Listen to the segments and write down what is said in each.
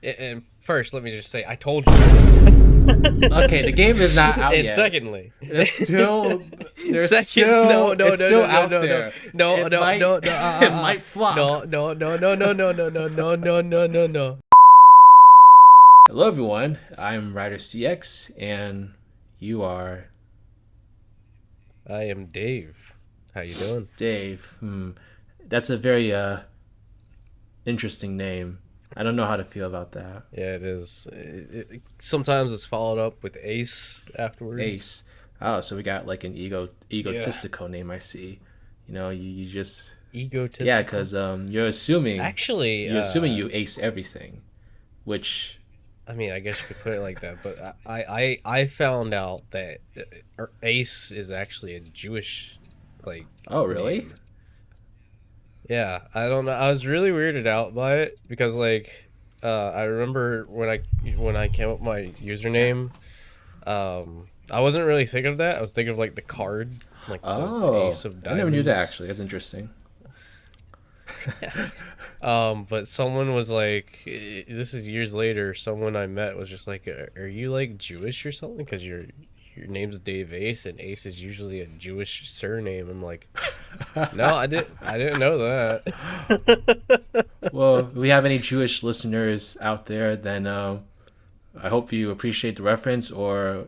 And first, let me just say, I told you. Okay, the game is not out And yet. secondly, There's still no, no, it's no, still no, out no, there. no, It no, might, no, no, it might flop. no, no, no, no, no, no, no, no, no, no, no, no, no. Hello everyone, I'm Ryder CX and you are I am Dave. How you doing? Dave. That's a very interesting name. I don't know how to feel about that. Yeah, it is. Sometimes it's followed up with Ace afterwards. Ace. Oh, so we got like an egotistical name, I see. You just Egotistical. yeah, because you're assuming you ace everything, which I mean, I guess you could put it like that, but I found out that Ace is actually a Jewish, like. Oh, really? name. Yeah, I don't know. I was really weirded out by it because, like, I remember when I came up with my username, I wasn't really thinking of that. I was thinking of like the card, like the Ace of Diamonds. I never knew that actually. That's interesting. But someone was like, this is years later. Someone I met was just like, "Are you like Jewish or something? Because your name's Dave Ace, and Ace is usually a Jewish surname." I'm like, no, I didn't know that. Well, if we have any Jewish listeners out there, then I hope you appreciate the reference, or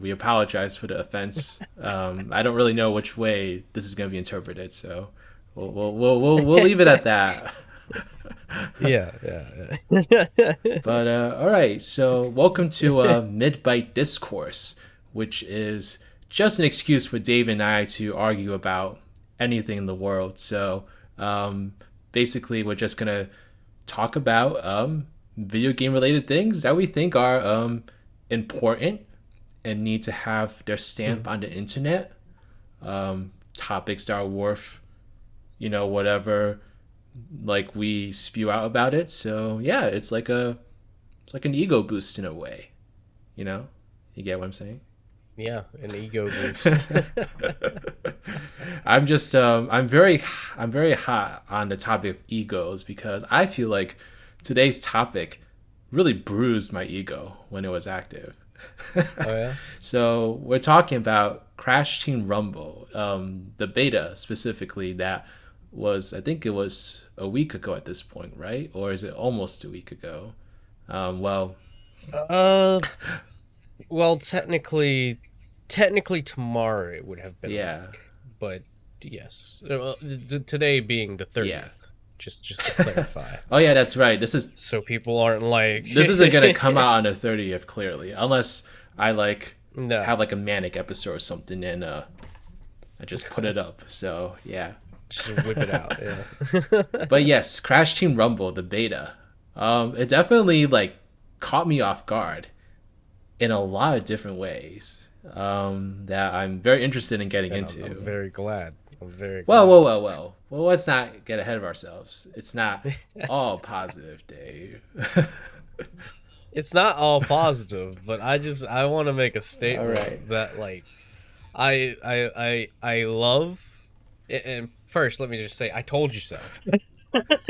we apologize for the offense. I don't really know which way this is going to be interpreted, so we'll leave it at that. Yeah. But all right, so welcome to Midbyte Discourse, which is just an excuse for Dave and I to argue about anything in the world. So basically, we're just gonna talk about video game related things that we think are important and need to have their stamp on the internet. Topics that are worth, whatever, like we spew out about it. So yeah, it's like an ego boost in a way. You get what I'm saying? Yeah, an ego boost. I'm very hot on the topic of egos because I feel like today's topic really bruised my ego when it was active. Oh yeah. So we're talking about Crash Team Rumble, the beta specifically. That was, I think it was a week ago at this point, right? Or is it almost a week ago? Well, technically tomorrow it would have been a week, but yes, today being the 30th. Yeah. Just to clarify. Oh yeah, that's right. So people aren't like this isn't gonna come out on the 30th clearly, unless I No. have like a manic episode or something and I just put it up. So yeah, Just whip it out. Yeah. but yes, Crash Team Rumble, the beta, it definitely caught me off guard in a lot of different ways that I'm very interested in getting into. I'm very glad. Well, let's not get ahead of ourselves. It's not all positive, Dave. It's not all positive, but I want to make a statement that I love. And first, let me just say, I told you so.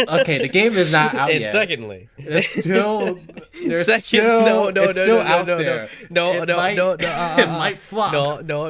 Okay, the game is not out and yet. Secondly, it's still no, out there. It might flop. No,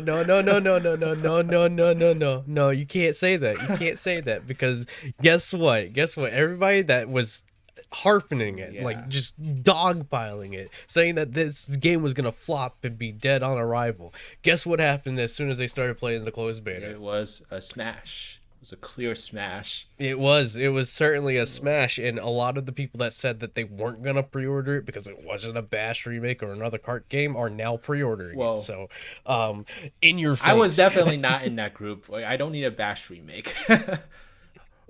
you can't say that. You can't say that because guess what? Everybody that was harping it, just dogpiling it, saying that this game was gonna flop and be dead on arrival. Guess what happened as soon as they started playing the closed beta? It was a smash. It was a clear smash. It was certainly a smash, and a lot of the people that said that they weren't gonna pre-order it because it wasn't a Bash remake or another kart game are now pre-ordering it. So, in your face. I was definitely not in that group. I don't need a Bash remake.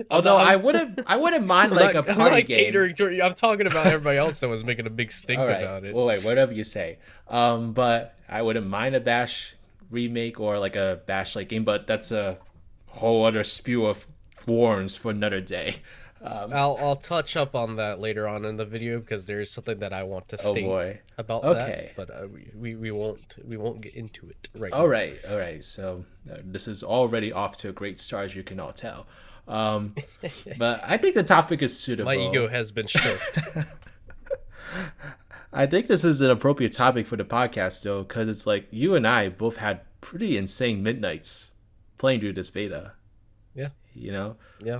Although I wouldn't mind a party game. I'm talking about everybody else that was making a big stink about it. Well, wait, whatever you say. But I wouldn't mind a Bash remake or a Bash game, but that's a whole other spew of worms for another day. I'll touch up on that later on in the video because there's something that I want to state about that. But we won't get into it right now. All right. So this is already off to a great start, as you can all tell. But I think the topic is suitable. My ego has been stroked. I think this is an appropriate topic for the podcast, though, because it's like you and I both had pretty insane midnights playing through this beta. Yeah. You know? Yeah,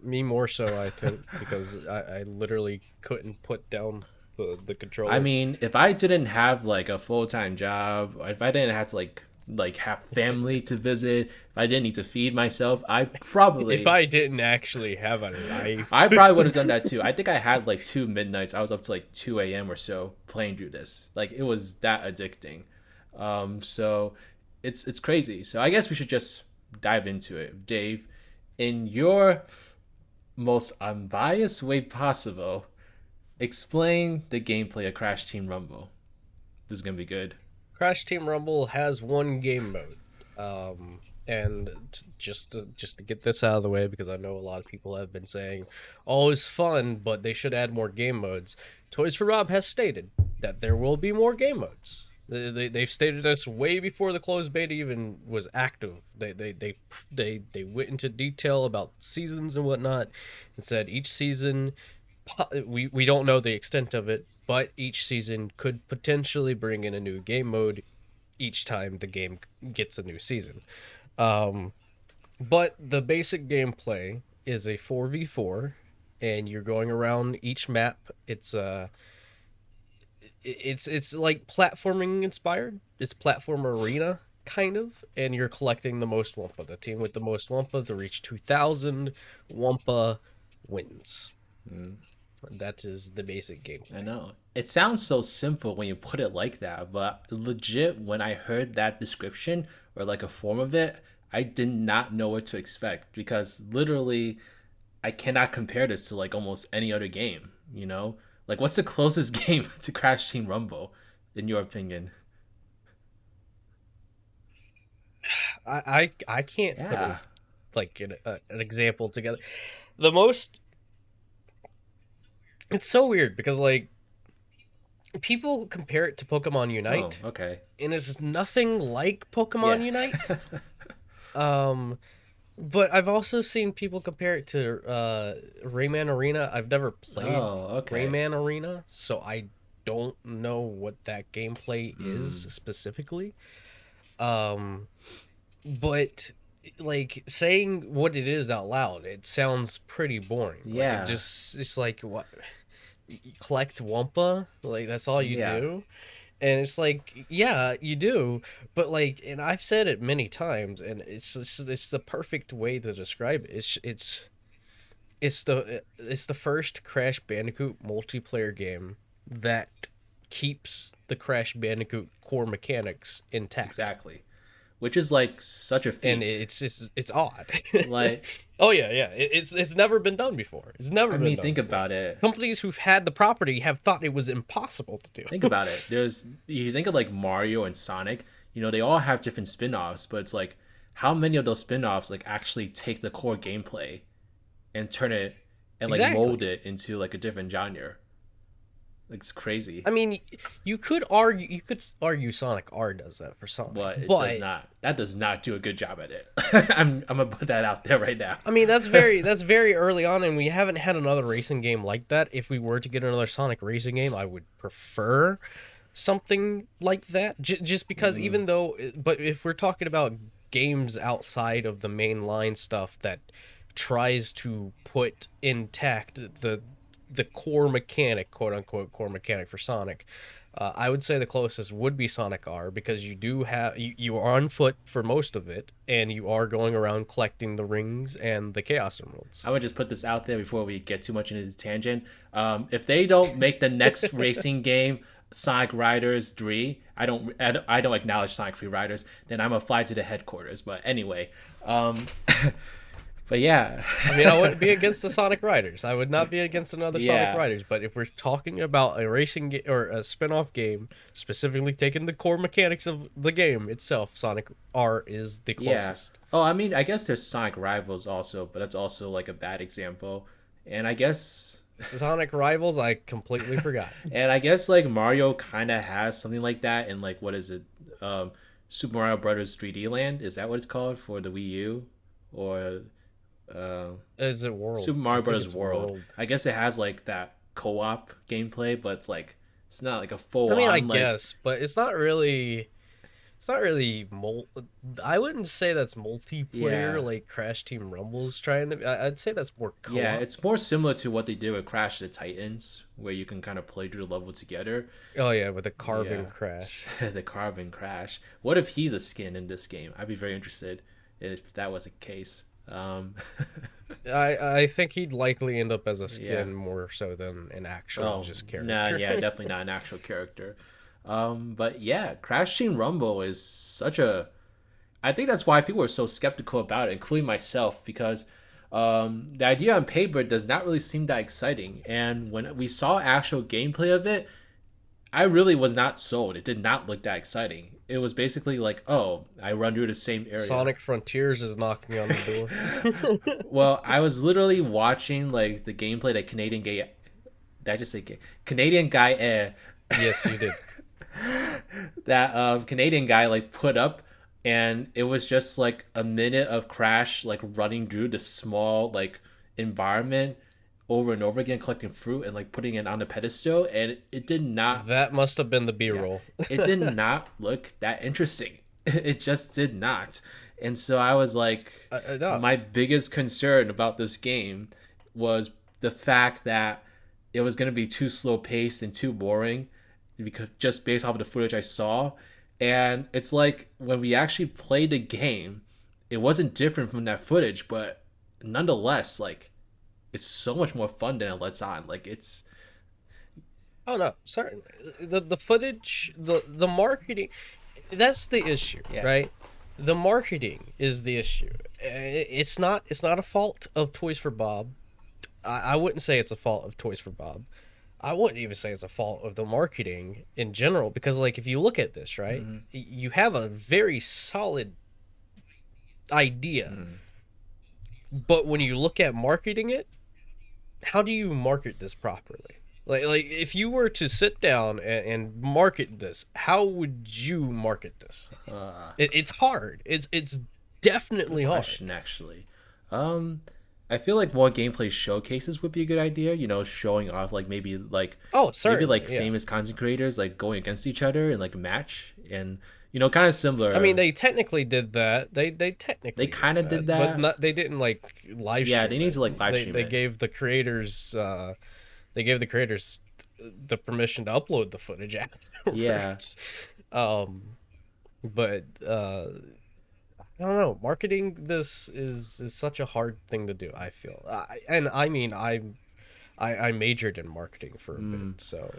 me more so, I think, because I literally couldn't put down the controller. I mean, if I didn't have like a full-time job, if I didn't have to like have family to visit, if I didn't need to feed myself, I probably if I didn't actually have a life, I probably would have done that too. I think I had like 2 midnights. I was up to like 2 a.m. or so playing through this. Like it was that addicting. So it's crazy. So I guess we should just dive into it. Dave, in your most unbiased way possible, explain the gameplay of Crash Team Rumble. This is gonna be good. Crash Team Rumble has one game mode. And just to get this out of the way, because I know a lot of people have been saying, "Oh, it's fun, but they should add more game modes." Toys for Bob has stated that there will be more game modes. They've stated this way before the closed beta even was active. They went into detail about seasons and whatnot, and said each season, we don't know the extent of it, but each season could potentially bring in a new game mode each time the game gets a new season. But the basic gameplay is a 4v4, and you're going around each map. It's like platforming inspired. It's platform arena kind of, and you're collecting the most Wumpa. The team with the most Wumpa to reach 2,000 Wumpa wins. That is the basic game. I know. It sounds so simple when you put it like that, but legit, when I heard that description or like a form of it, I did not know what to expect, because literally I cannot compare this to like almost any other game, you know? Like, what's the closest game to Crash Team Rumble, in your opinion? I can't put like an example together. The most... It's so weird, because like people compare it to Pokemon Unite. Oh, okay. And it's nothing like Pokemon Unite. But I've also seen people compare it to Rayman Arena. I've never played Rayman Arena, so I don't know what that gameplay is specifically. But like saying what it is out loud, it sounds pretty boring. Yeah. Like it's like, what, you collect Wumpa? Like that's all you do? And it's like, yeah, you do, but like, and I've said it many times, and it's the perfect way to describe it. It's the first Crash Bandicoot multiplayer game that keeps the Crash Bandicoot core mechanics intact. Exactly. Which is like such a feat. And it's odd. Like, oh yeah, it's never been done before. It's never been done. I mean, think about it. Companies who've had the property have thought it was impossible to do. Think about it. You think of like Mario and Sonic, you know, they all have different spin-offs, but it's like, how many of those spin-offs like actually take the core gameplay and turn it and like mold it into like a different genre? Like, it's crazy. I mean, you could argue Sonic R does that for Sonic, but it does not. That does not do a good job at it. I'm gonna put that out there right now. I mean, that's very early on, and we haven't had another racing game like that. If we were to get another Sonic racing game, I would prefer something like that. Just because, even though, but if we're talking about games outside of the mainline stuff that tries to put intact the core mechanic, quote unquote core mechanic for Sonic, I would say the closest would be Sonic R, because you are on foot for most of it, and you are going around collecting the rings and the Chaos Emeralds. I would just put this out there before we get too much into the tangent. If they don't make the next racing game Sonic Riders 3, I don't acknowledge Sonic Free Riders, then I'm gonna fly to the headquarters. But anyway, but yeah. I mean, I wouldn't be against the Sonic Riders. I would not be against another Sonic Riders. But if we're talking about a racing game or a spin-off game, specifically taking the core mechanics of the game itself, Sonic R is the closest. Yeah. Oh, I mean, I guess there's Sonic Rivals also, but that's also like a bad example. And I guess Sonic Rivals, I completely forgot. And I guess like Mario kind of has something like that in like, what is it? Super Mario Brothers 3D Land? Is that what it's called for the Wii U? Or is it World? Super Mario Bros. World. I guess it has like that co-op gameplay, but it's like It's not like a full I mean, I on like guess, but it's not really. It's not really I wouldn't say that's multiplayer yeah. like Crash Team Rumble's trying to. I'd say that's more Yeah, co-op. it's more similar to what they did with Crash the Titans, where you can kind of play through the level together. Oh yeah, with a carbon Yeah, crash. the Carbon Crash. What if he's a skin in this game? I'd be very interested if that was the case. I think he'd likely end up as a Yeah. skin more so than an actual Oh, just nah, character. yeah, definitely not an actual character. But yeah, Crash Team Rumble is such a. I think that's why people are so skeptical about it, including myself, because the idea on paper does not really seem that exciting. And when we saw actual gameplay of it, I really was not sold. It did not look that exciting. It was basically like, oh, I run through the same area. Sonic Frontiers is knocking on the door. Well, I was literally watching like the gameplay that Canadian gay. Did I just say gay? Canadian guy Yes, you did. that Canadian guy like put up, and it was just like a minute of Crash like running through the small like environment over and over again, collecting fruit and like putting it on the pedestal, and it did not. That must have been the B-roll. It did not look that interesting. It just did not. And so I was like, No. my biggest concern about this game was the fact that it was going to be too slow paced and too boring because just based off of the footage I saw. And it's like when we actually played the game, it wasn't different from that footage, but nonetheless, like it's so much more fun than it lets on. Like it's Oh no, certainly. The footage, the marketing, that's the issue, Yeah. right? The marketing is the issue. It's not a fault of Toys for Bob. I wouldn't say it's a fault of Toys for Bob. I wouldn't even say it's a fault of the marketing in general because like if you look at this, right? You have a very solid idea. But when you look at marketing it, how do you market this properly? Like if you were to sit down and market this, how would you market this? It's hard. It's definitely hard. question actually. I feel like more gameplay showcases would be a good idea. You know, showing off like maybe like Oh, sorry. maybe like famous content creators like going against each other in like a match, and you know, kind of similar. I mean, they technically did that. They technically They kinda did but that. not, they didn't like live. Yeah, stream they need it. to, like, live They stream they it. gave the creators the permission to upload the footage afterwards. Yeah. But I don't know. Marketing this is such a hard thing to do. I feel, I mean, I majored in marketing for a bit, so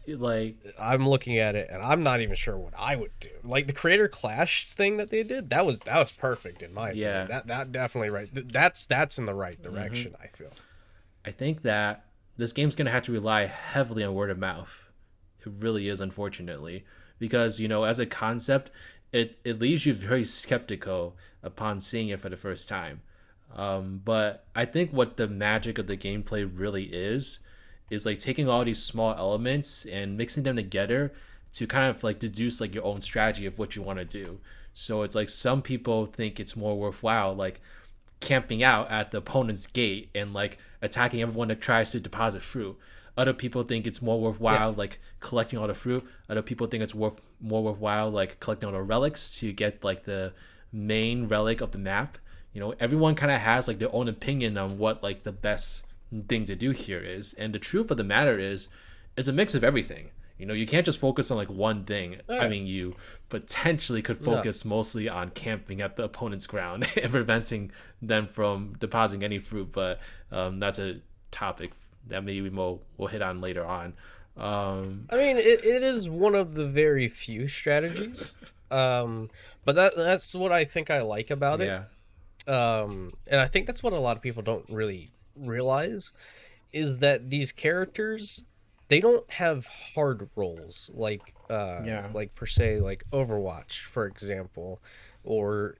like I'm looking at it and I'm not even sure what I would do. Like the creator clash thing that they did, that was perfect in my Yeah. opinion. That definitely right. That's in the right direction. I feel. I think that this game's gonna have to rely heavily on word of mouth. It really is, unfortunately, because you know, as a concept, it leaves you very skeptical upon seeing it for the first time. But I think what the magic of the gameplay really is like taking all these small elements and mixing them together to kind of like deduce like your own strategy of what you want to do. So it's like some people think it's more worthwhile like camping out at the opponent's gate and like attacking everyone that tries to deposit fruit. Other people think it's more worthwhile like collecting all the fruit. Other people think it's more worthwhile like collecting all the relics to get like the main relic of the map. You know, everyone kind of has like their own opinion on what like the best thing to do here is. And the truth of the matter is, it's a mix of everything. You know, you can't just focus on like one thing. I mean, you potentially could focus mostly on camping at the opponent's ground and preventing them from depositing any fruit. But that's a topic that maybe we'll hit on later on. I mean, it is one of the very few strategies, but that's what I think I like about it. Yeah. And I think that's what a lot of people don't really realize is that these characters, they don't have hard roles like like per se like Overwatch, for example, or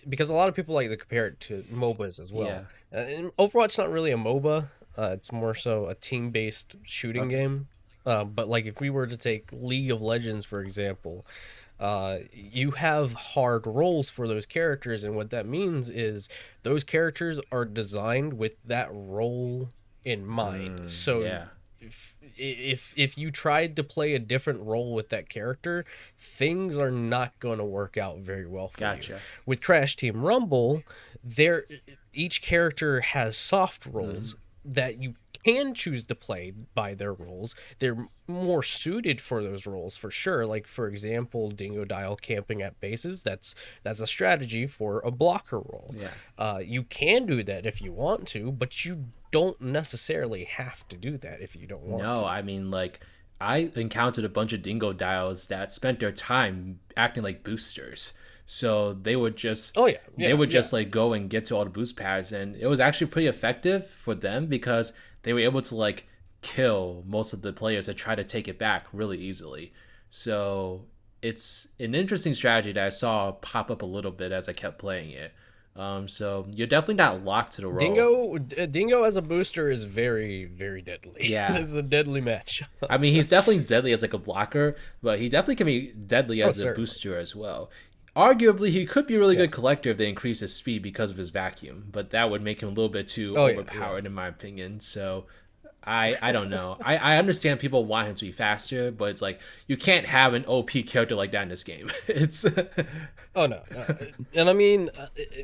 because a lot of people like to compare it to MOBAs as well. And Overwatch's not really a MOBA. It's more so a team-based shooting game. But like if we were to take League of Legends, for example, you have hard roles for those characters, and what that means is those characters are designed with that role in mind. So if you tried to play a different role with that character, things are not going to work out very well for you. Gotcha. With Crash Team Rumble, there each character has soft roles that you can choose to play by their roles. They're more suited for those roles for sure. Like for example, Dingo Dial camping at bases. That's a strategy for a blocker role. Yeah. You can do that if you want to, but you don't necessarily have to do that if you don't want to. No, I mean, like, I encountered a bunch of dingo dials that spent their time acting like boosters. So they would just, just like go and get to all the boost pads, and it was actually pretty effective for them because they were able to like kill most of the players that try to take it back really easily. So it's an interesting strategy that I saw pop up a little bit as I kept playing it. So you're definitely not locked to the role. Dingo as a booster is very, very deadly. Yeah. It's a deadly match. I mean, he's definitely deadly as like a blocker, but he definitely can be deadly as a certainly. booster as well. Arguably, he could be a really good collector if they increase his speed because of his vacuum, but that would make him a little bit too overpowered in my opinion. So I don't know. I understand people want him to be faster, but it's like you can't have an OP character like that in this game. It's Oh no. And I mean,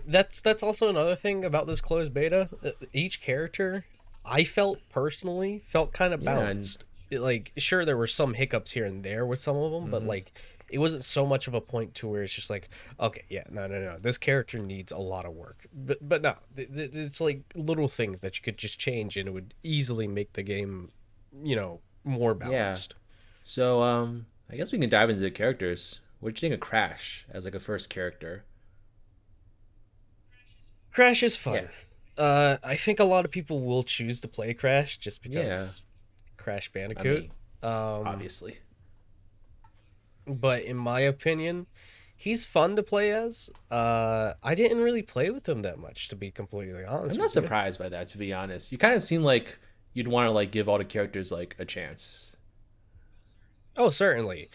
that's also another thing about this closed beta. Each character, I felt personally kind of balanced. Like, sure, there were some hiccups here and there with some of them, but like, it wasn't so much of a point to where it's just like, okay, yeah, no, this character needs a lot of work. But no, it's like little things that you could just change, and it would easily make the game, more balanced. Yeah. So I guess we can dive into the characters. What do you think of Crash as like a first character? Crash is fun. I think a lot of people will choose to play Crash just because Crash Bandicoot. Obviously. But in my opinion, he's fun to play as. I didn't really play with him that much, to be completely honest. I'm not surprised by that, to be honest. You kind of seem like you'd want to like give all the characters like a chance. Oh, certainly.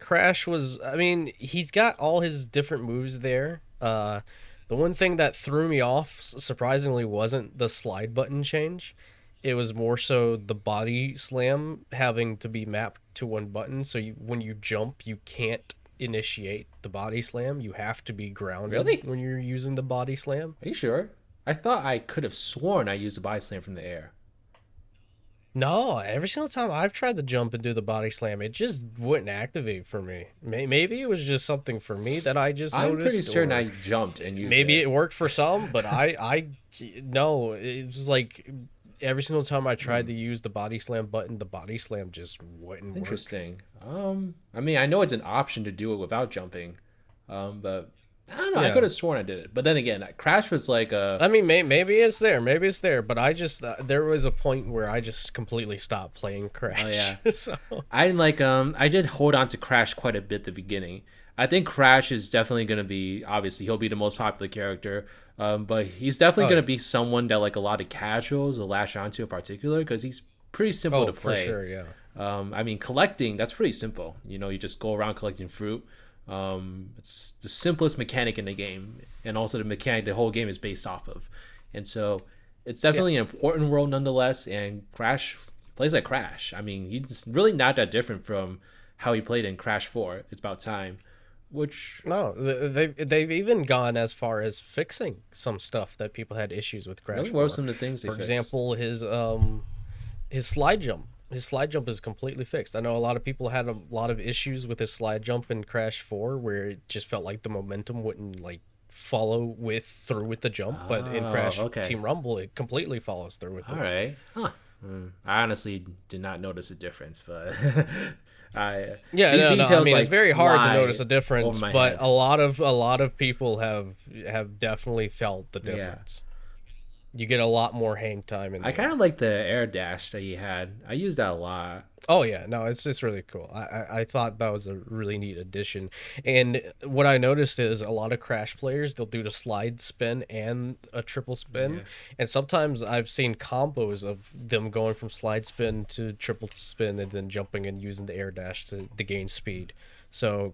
Crash was, I mean, he's got all his different moves there. The one thing that threw me off, surprisingly, wasn't the slide button change. It was more so the body slam having to be mapped to one button. So when you jump, you can't initiate the body slam. You have to be grounded when you're using the body slam. Are you sure? I thought I could have sworn I used the body slam from the air. No, every single time I've tried to jump and do the body slam, it just wouldn't activate for me. Maybe it was just something for me that I just noticed. I'm pretty certain I jumped and used maybe it worked for some, but no, it was like every single time I tried to use the body slam button, the body slam just wouldn't work. Interesting. I mean, I know it's an option to do it without jumping, but I don't know. I could have sworn I did it, but then again, Crash was like a. I mean, maybe it's there, but I just there was a point where I just completely stopped playing Crash. Oh yeah. So I did hold on to Crash quite a bit at the beginning. I think Crash is definitely going to be, obviously he'll be the most popular character, but he's definitely going to be someone that like a lot of casuals will latch onto in particular because he's pretty simple to play. For sure, yeah. I mean, collecting, that's pretty simple. You just go around collecting fruit. It's the simplest mechanic in the game, and also the mechanic the whole game is based off of. And so it's definitely an important role nonetheless, and Crash plays like Crash. I mean, he's really not that different from how he played in Crash 4. It's about time. Which no, they've even gone as far as fixing some stuff that people had issues with Crash. What were some of the things they fixed? For fixed? example, his slide jump. His slide jump is completely fixed. I know a lot of people had a lot of issues with his slide jump in Crash 4 where it just felt like the momentum wouldn't like follow through with the jump, but in Crash Team Rumble it completely follows through with it. All right. Huh. I honestly did not notice a difference, but I mean, it's very hard to notice a difference, but a lot of people have definitely felt the difference. You get a lot more hang time in there. I kind of like the air dash that he had. I used that a lot. Oh yeah, no, it's just really cool. I thought that was a really neat addition. And what I noticed is a lot of Crash players, they'll do the slide spin and a triple spin. Yeah. And sometimes I've seen combos of them going from slide spin to triple spin and then jumping and using the air dash to gain speed. So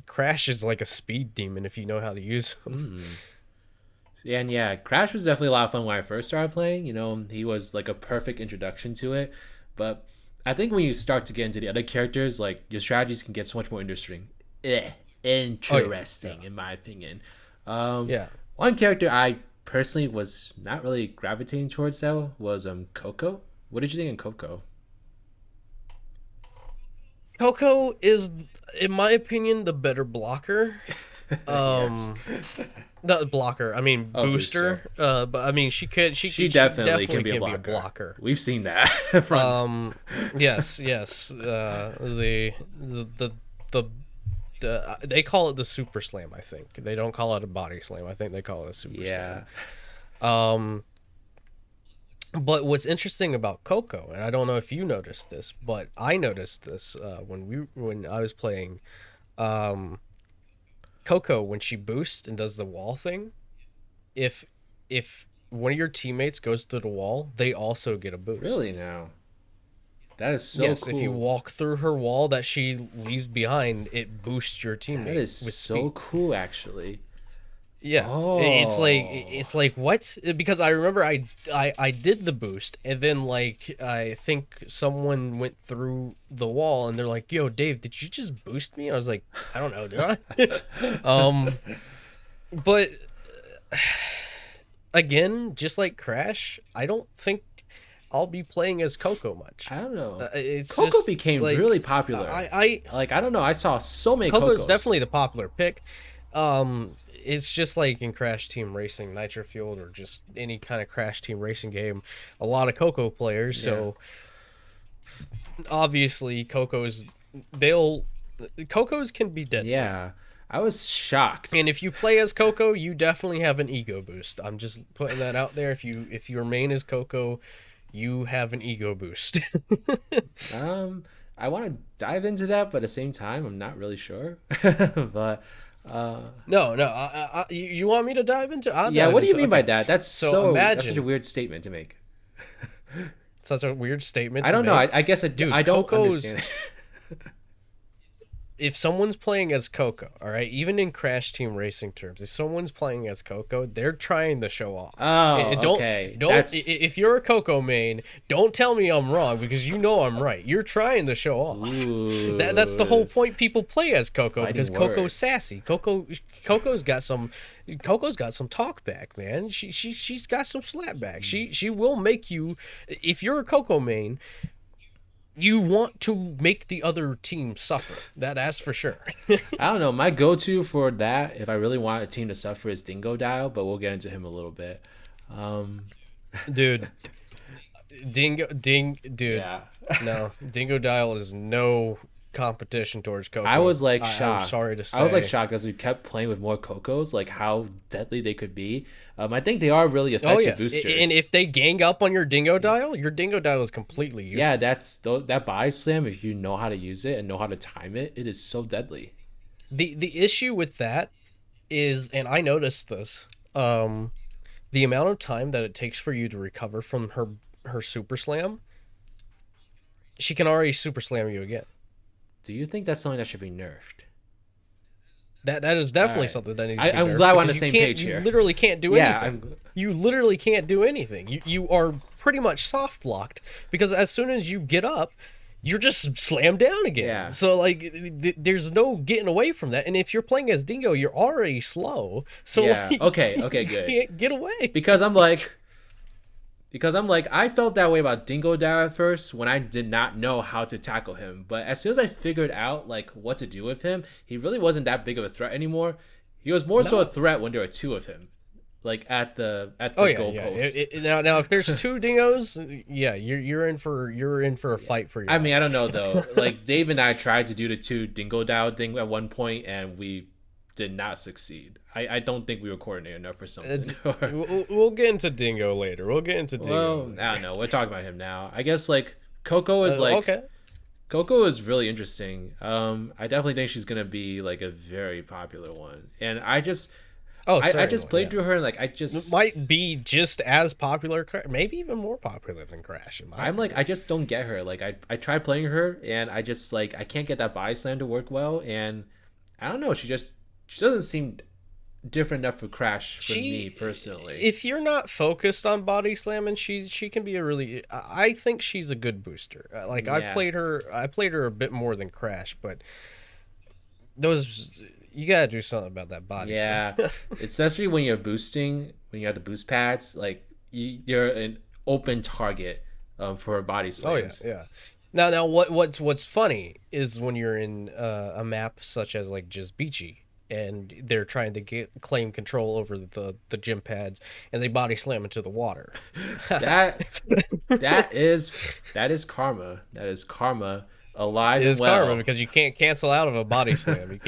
Crash is like a speed demon if you know how to use him. And yeah, Crash was definitely a lot of fun when I first started playing. You know, he was like a perfect introduction to it. But I think when you start to get into the other characters, like your strategies can get so much more interesting. Interesting, Yeah. in my opinion. Um, Yeah. One character I personally was not really gravitating towards though was Coco. What did you think of Coco? Coco is, in my opinion, the better blocker. Yes. Um, Not blocker. I mean Oh, Booster. booster. But I mean She she definitely can definitely be a can be a blocker. blocker. We've seen that from. Yes, yes. The they call it the super slam. I think they don't call it a body slam. I think they call it a super Yeah. slam. But what's interesting about Coco, and I don't know if you noticed this, but I noticed this when I was playing Coco when she boosts and does the wall thing. If if one of your teammates goes through the wall, they also get a boost. Really now. That is so Yes, cool. if you walk through her wall that she leaves behind, it boosts your teammate That is with so speed. cool actually. Yeah, it's like what? Because I remember I did the boost, and then like I think someone went through the wall, and they're like, "Yo, Dave, did you just boost me?" I was like, "I don't know, did I?" But again, just like Crash, I don't think I'll be playing as Coco much. I don't know. It's Coco just, became like, really popular. Like I don't know. I saw so many Coco's Cocos. definitely the popular pick. It's just like in Crash Team Racing, Nitro Fueled, or just any kind of Crash Team Racing game, a lot of Coco players. So obviously, Cocos can be deadly. Yeah. I was shocked. And if you play as Coco, you definitely have an ego boost. I'm just putting that out there. If your main is Coco, you have an ego boost. I want to dive into that, but at the same time, I'm not really sure. But No, you want me to dive into? yeah, what do you mean by okay. that? That's So that's such a imagine, weird statement to make. such a weird statement. I To don't know. make. I guess Dude, I don't Coco's understand. If someone's playing as Coco, all right, even in Crash Team Racing terms, if someone's playing as Coco, they're trying to show off. Oh, Don't okay. don't if you're a Coco main, don't tell me I'm wrong because you know I'm right. You're trying to show off. That's the whole point. People play as Coco Fighting because Coco's words. sassy. Coco's got some talk back, man. She's got some slap back. She will make you, if you're a Coco main, you want to make the other team suffer. That's for sure. I don't know. My go-to for that, if I really want a team to suffer, is Dingo Dial, but we'll get into him a little bit. Dude, dude. Yeah. No, Dingo Dial is no competition towards Coco. I was like shocked. I'm sorry to say. I was like shocked as we kept playing with more Cocos, like how deadly they could be. I think they are really effective boosters. And if they gang up on your Dingo Dial is completely useless. yeah, that body slam. If you know how to use it and know how to time it, it is so deadly. The issue with that is, and I noticed this, the amount of time that it takes for you to recover from her super slam, she can already super slam you again. Do you think that's something that should be nerfed? That is definitely Alright. something that needs to be I'm nerfed glad we're on the because same you page can't- here. You literally can't do Yeah, anything. You literally can't do anything. You are pretty much soft locked because as soon as you get up, you're just slammed down again. Yeah. So like, there's no getting away from that. And if you're playing as Dingo, you're already slow. So Yeah. like, Okay, you good. can't get away. Because I'm like, I felt that way about Dingo Dial at first when I did not know how to tackle him. But as soon as I figured out like what to do with him, he really wasn't that big of a threat anymore. He was more so a threat when there were two of him, like at the goalpost. Now if there's two Dingos, yeah, you're in for a fight for your I mean, I don't know though. Like Dave and I tried to do the two Dingo Dial thing at one point, and we did not succeed. I don't think we were coordinated enough for something. We'll get into Dingo later. We'll get into Dingo. Well, I don't know. We're talking about him now. I guess like Coco is like okay. Coco is really interesting. I definitely think she's gonna be like a very popular one, and I just played through her and like I just might be just as popular, maybe even more popular than Crash. I just don't get her. Like I tried playing her and I just like I can't get that body slam to work well, and I don't know. She doesn't seem different enough for Crash for me She, personally. if you're not focused on body slamming, she can be a really. I think she's a good booster. Like Yeah, I played her a bit more than Crash, but those you gotta do something about that body slam. yeah. Especially when you're boosting, when you have the boost pads, like you're an open target for body Oh yeah, slams. yeah. Now what's funny is when you're in a map such as like just Beachy and they're trying to claim control over the gym pads and they body slam into the water. That that is that is karma. That is karma alive It and is karma well. because you can't cancel out of a body slam.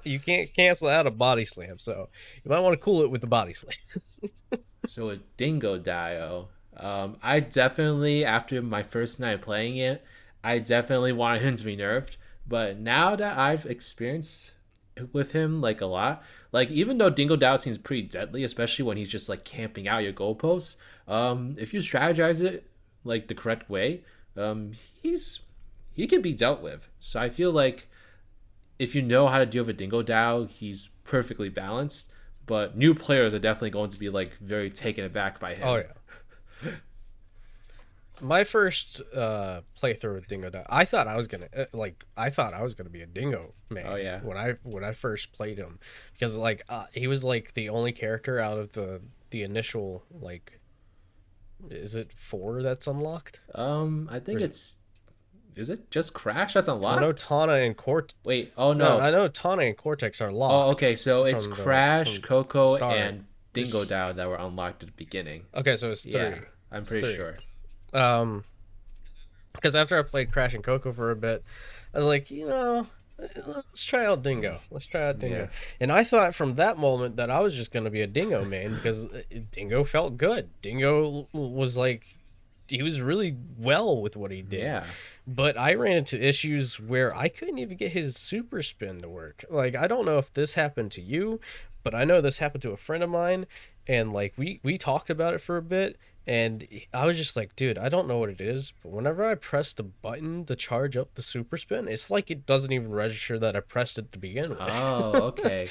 You can't cancel out a body slam. So you might want to cool it with the body slam. So a Dingo Dio, I definitely after my first night playing it, I definitely wanted him to be nerfed. But now that I've experienced with him like a lot, like even though Dingo Dio seems pretty deadly, especially when he's just like camping out your goalposts, if you strategize it like the correct way, he's he can be dealt with. So I feel like if you know how to deal with Dingo Dio, he's perfectly balanced. But new players are definitely going to be like very taken aback by Oh him. yeah. My first playthrough with Dingo Dog, I thought I was gonna I thought I was gonna be a Dingo Oh man yeah. when I first played him, because like he was like the only character out of the initial like, is it four that's unlocked? I Or think it's is it just Crash that's because I know unlocked? Tana and Cort. Wait, oh No, I no. know Tana and Cortex are Oh locked okay, so it's from the Crash, Coco, start. and Dingo This Dio that were unlocked at the beginning. okay, so it's Yeah, three. I'm It's pretty three. sure. Um, because after I played Crash and Coco for a bit, I was like, let's try out Dingo. Let's try out Yeah. Dingo. And I thought from that moment that I was just going to be a Dingo man because Dingo felt good. Dingo was like, he was really well with what he did. Yeah. But I ran into issues where I couldn't even get his super spin to work. Like, I don't know if this happened to you, but I know this happened to a friend of mine. And like we talked about it for a bit, and I was just like, dude, I don't know what it is, but whenever I press the button to charge up the super spin, it's like it doesn't even register that I pressed it to begin with. Oh, okay.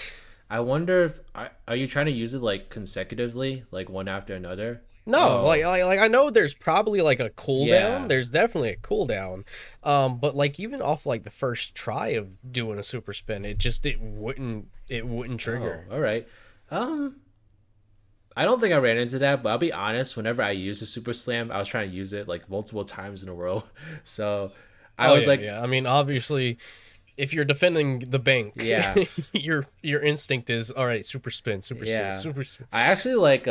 I wonder if are you trying to use it like consecutively, like one after another? No, Oh, like I know there's probably like a cooldown. yeah. There's definitely a cooldown. But like even off like the first try of doing a super spin, it wouldn't Oh, trigger. all right. Um, I don't think I ran into that, but I'll be honest, whenever I used a super slam, I was trying to use it like multiple times in a row. So I Oh was yeah, like, yeah. I mean, obviously, if you're defending the bank, yeah, your instinct is all right. Super spin, super spin, yeah. super spin. I actually like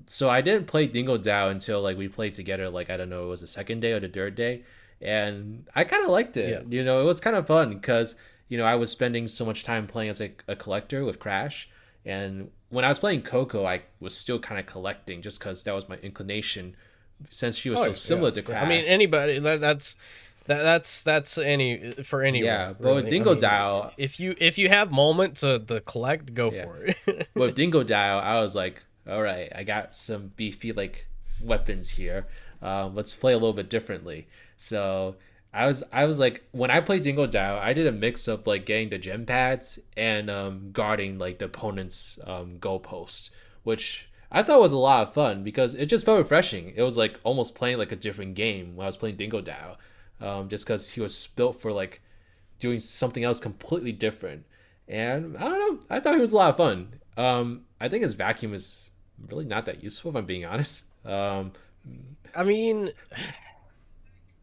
so I didn't play Dingo Dow until like we played together like I don't know, it was the second day or the third day. And I kind of liked Yeah. it. You know, it was kind of fun because, you know, I was spending so much time playing as a collector with Crash. And when I was playing Coco, I was still kind of collecting just because that was my inclination since she was Oh so yeah, similar to yeah. I mean, Crash. anybody that's any for Yeah, anyone but with really. I Dingo mean, Dow, if you have moment to collect, go yeah, for it. with Dingo Dow, I was like, all right, I got some beefy like weapons here. Let's play a little bit differently. So I was like, when I played Dingo Dow, I did a mix of like getting the gem pads and guarding like the opponent's goalpost, which I thought was a lot of fun because it just felt refreshing. It was like almost playing like a different game when I was playing Dingo Dow, just because he was built for like doing something else completely different. And I don't know, I thought he was a lot of fun. I think his vacuum is really not that useful if I'm being honest. I mean,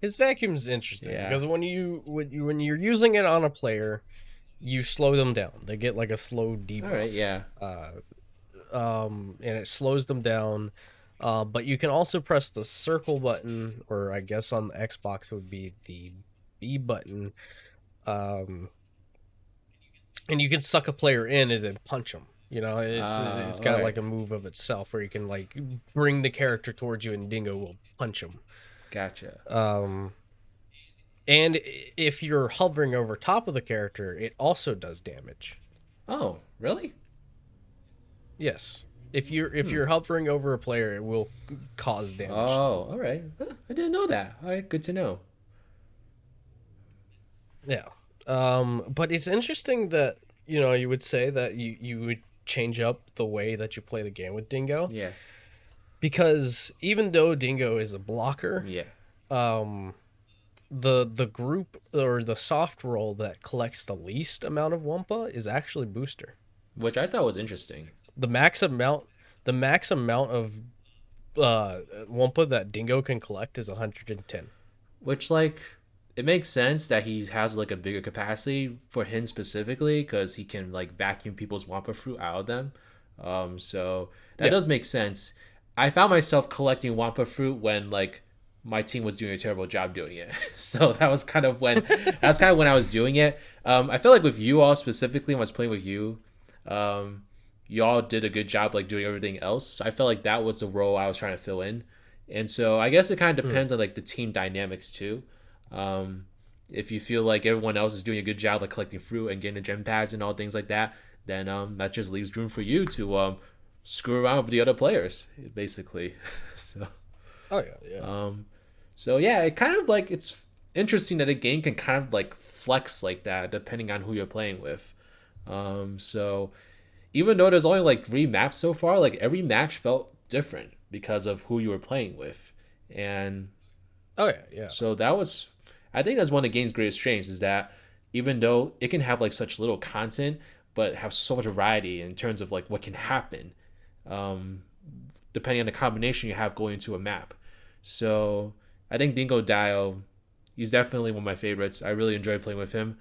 his vacuum's interesting Yeah. because when you're using it on a player, you slow them down. They get like a slow All right. debuff. Yeah. And it slows them down. But you can also press the circle button, or I guess on the Xbox it would be the B button, um, and you can suck a player in and then punch them. It's All got right. like a move of itself where you can like bring the character towards you and Dingo will punch him. Gotcha. And if you're hovering over top of the character, it also does damage. Oh, really? Yes. If you're hovering over a player, it will cause damage to them. Oh, all right. Huh, I didn't know that. All right, good to know. Yeah. But it's interesting that you would say that you would change up the way that you play the game with Dingo, Yeah. because even though Dingo is a blocker, Yeah. the group or the soft role that collects the least amount of Wumpa is actually Booster. Which I thought was interesting. The max amount of Wumpa that Dingo can collect is 110. Which, like, it makes sense that he has, like, a bigger capacity for him specifically because he can, like, vacuum people's Wampa fruit out of them. So that does make sense. I found myself collecting Wampa fruit when, like, my team was doing a terrible job doing it. So that was kind of when I was doing it. I feel like with you all specifically, when I was playing with you, you all did a good job, like, doing everything else. So I felt like that was the role I was trying to fill in. And so I guess it kind of depends on, like, the team dynamics too. If you feel like everyone else is doing a good job, like collecting fruit and getting the gem pads and all things like that, then that just leaves room for you to screw around with the other players, basically. So. Oh yeah. So yeah, it kind of like, it's interesting that a game can kind of like flex like that depending on who you're playing with. So even though there's only like 3 maps so far, like every match felt different because of who you were playing with. And yeah. so I think that's one of the game's greatest strengths, is that even though it can have like such little content, but have so much variety in terms of like what can happen, depending on the combination you have going into a map. So I think Dingo Dio, he's definitely one of my favorites. I really enjoy playing with him.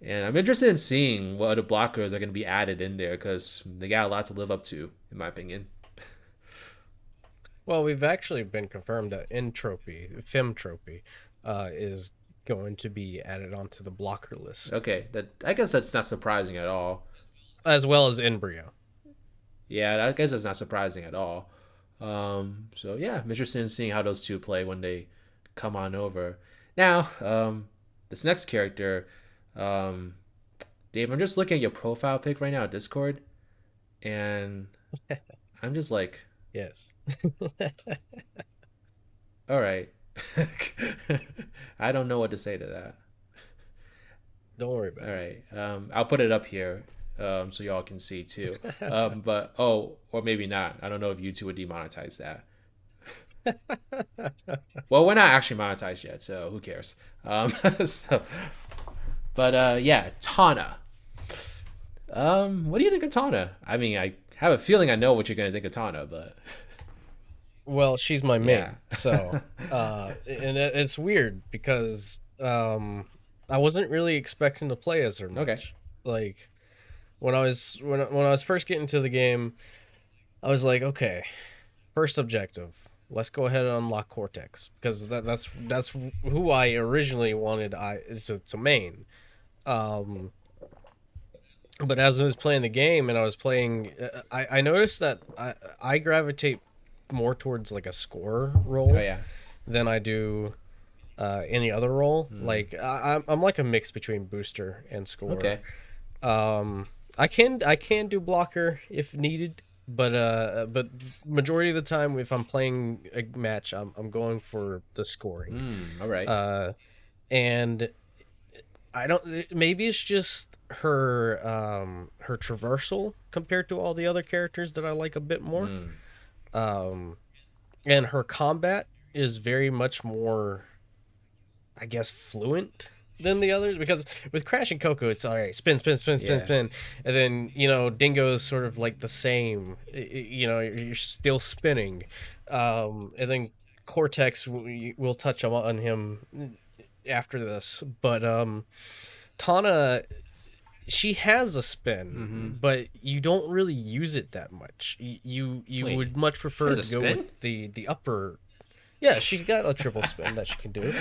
And I'm interested in seeing what other blockers are going to be added in there, because they got a lot to live up to, in my opinion. Well, we've actually been confirmed that Femtropy, is going to be added onto the blocker list. Okay, I guess that's not surprising at all. As well as Embryo. Yeah, I guess that's not surprising at all. So yeah, I'm interested in seeing how those two play when they come on over. Now, this next character, Dave, I'm just looking at your profile pic right now at Discord, and I'm just like, yes. All right. I don't know what to say to that. Don't worry about it. All right. I'll put it up here so y'all can see too. But or maybe not. I don't know if YouTube would demonetize that. Well, we're not actually monetized yet, so who cares? Yeah, Tana. What do you think of Tana? I mean, I have a feeling I know what you're gonna think of Tana, but. Well, she's my main, so and it's weird because I wasn't really expecting to play as her much. Okay. Like when I was first getting to the game, I was like, okay, first objective, let's go ahead and unlock Cortex, because that's who I originally wanted. It's a main. But as I was playing the game and I was playing, I noticed that I gravitate more towards like a score role than I do any other role. Like I'm like a mix between booster and score. Okay. I can do blocker if needed, but majority of the time if I'm playing a match, I'm going for the scoring. All right. And I don't. Maybe it's just her traversal compared to all the other characters that I like a bit more. And her combat is very much more, I guess, fluent than the others, because with Crash and Coco, it's all right, spin, and then Dingo is sort of like the same. You're still spinning, and then Cortex, we'll touch on him after this, but Tana, she has a spin, but you don't really use it that much. You would much prefer to go with the upper. Yeah, she's got a triple spin that she can do.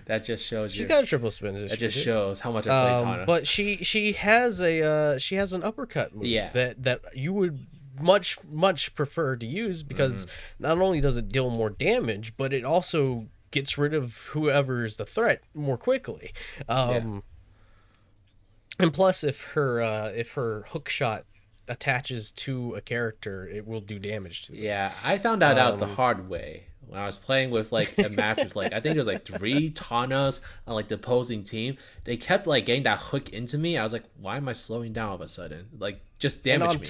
That just shows she's got a triple spin. That just shows how much I play Tana. But she has an uppercut move that you would much prefer to use, because not only does it deal more damage, but it also gets rid of whoever's the threat more quickly. And plus, if her hook shot attaches to a character, it will do damage to them. Yeah, I found that out the hard way when I was playing with like a match with like I think there was like three Tanas on like the opposing team. They kept like getting that hook into me. I was like, why am I slowing down all of a sudden? Like just And damage me.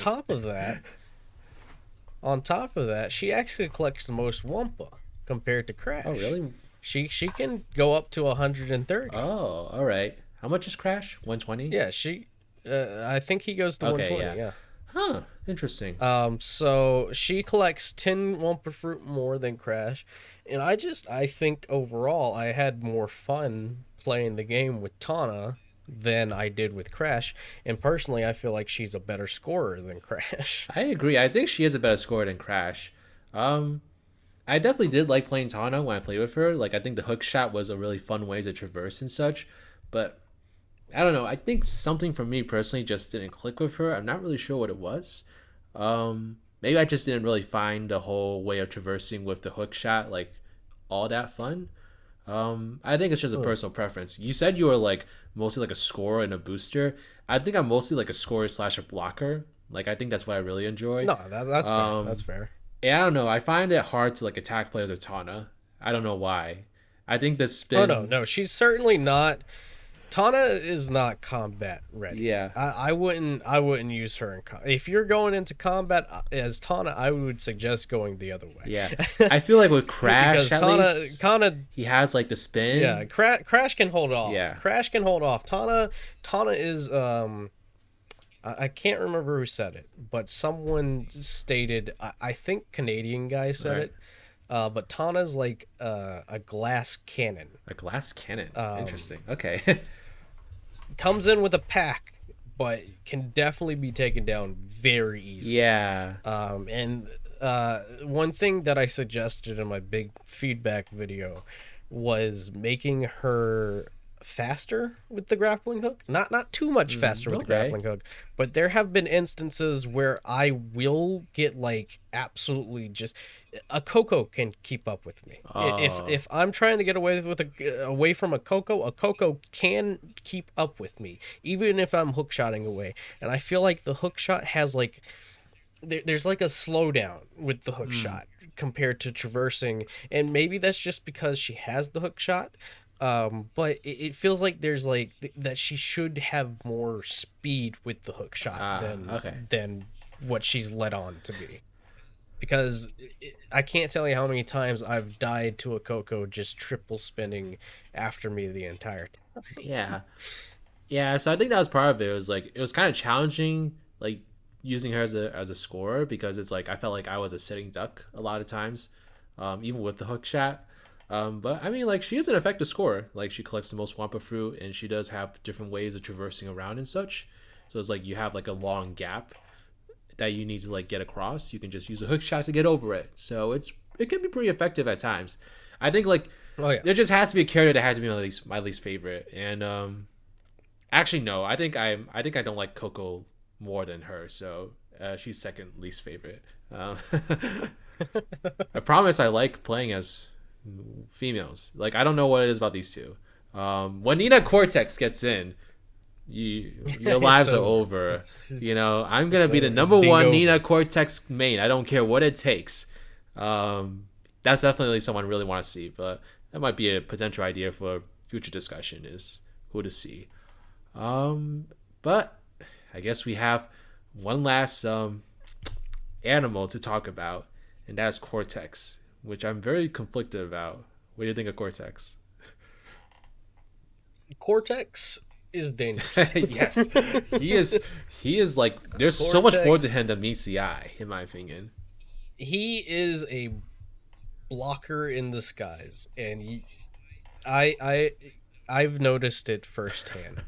on top of that, she actually collects the most Wumpa compared to Oh Crash. really? She can go up to 130. Oh, all right. How much is Crash? 120? Yeah, I think he goes to Okay, 120. yeah. Yeah. Huh. Interesting. So she collects 10 Wumpa Fruit more than Crash, and I think overall I had more fun playing the game with Tana than I did with Crash, and personally I feel like she's a better scorer than Crash. I agree. I think she is a better scorer than Crash. Um, I definitely did like playing Tana when I played with her. Like I think the hook shot was a really fun way to traverse and such. But I don't know. I think something for me personally just didn't click with her. I'm not really sure what it was. Maybe I just didn't really find the whole way of traversing with the hook shot like all that fun. I think it's just a personal preference. You said you were like mostly like a scorer and a booster. I think I'm mostly like a scorer slash a blocker. Like I think that's what I really enjoy. No, that's fair. That's fair. Yeah, I don't know. I find it hard to like attack players with Tana. I don't know why. I think the Oh spin. no, she's certainly not. Tana is not combat ready. Yeah. I wouldn't use her in if you're going into combat as Tana, I would suggest going the other way. Yeah. I feel like with Crash because at Tana least, kind of he has like the spin. yeah, Crash can hold off. Yeah. Crash can hold off. Tana is I can't remember who said it, but someone stated I think Canadian guy said Right. it. But Tana's like a glass cannon. A glass cannon. Interesting. Okay. Comes in with a pack, but can definitely be taken down very easily. Yeah. And one thing that I suggested in my big feedback video was making her faster with the grappling hook. Not too much faster with the okay. grappling hook, but there have been instances where I will get like absolutely just a Coco can keep up with me. If I'm trying to get away from a Coco can keep up with me even if I'm hook shotting away. And I feel like the hook shot has like there's like a slowdown with the hook shot compared to traversing, and maybe that's just because she has the hook shot. But it feels like there's like that she should have more speed with the hook shot than what she's led on to be. Because I can't tell you how many times I've died to a Coco just triple spinning after me the entire time. Yeah. Yeah, so I think that was part of it. It was like it was kind of challenging like using her as a scorer because it's like I felt like I was a sitting duck a lot of times, even with the hook shot. But I mean, like she is an effective scorer. Like she collects the most Wampa fruit, and she does have different ways of traversing around and such. So it's like you have like a long gap that you need to like get across. You can just use a hook shot to get over it. So it can be pretty effective at times. I think like there just has to be a character that has to be my least favorite. And actually no, I think I don't like Coco more than her. So she's second least favorite. I promise I like playing as females. Like I don't know what it is about these two. When Nina Cortex gets in, your lives are over. I'm gonna be the number one Nina Cortex main. I don't care what it takes. That's definitely someone I really want to see. But that might be a potential idea for future discussion is who to see. But I guess we have one last animal to talk about, and that's Cortex, which I'm very conflicted about. What do you think of Cortex? Cortex is dangerous. Yes, he is like there's Cortex, so much more to him than meets the eye, in my opinion. He is a blocker in disguise, and I've noticed it firsthand.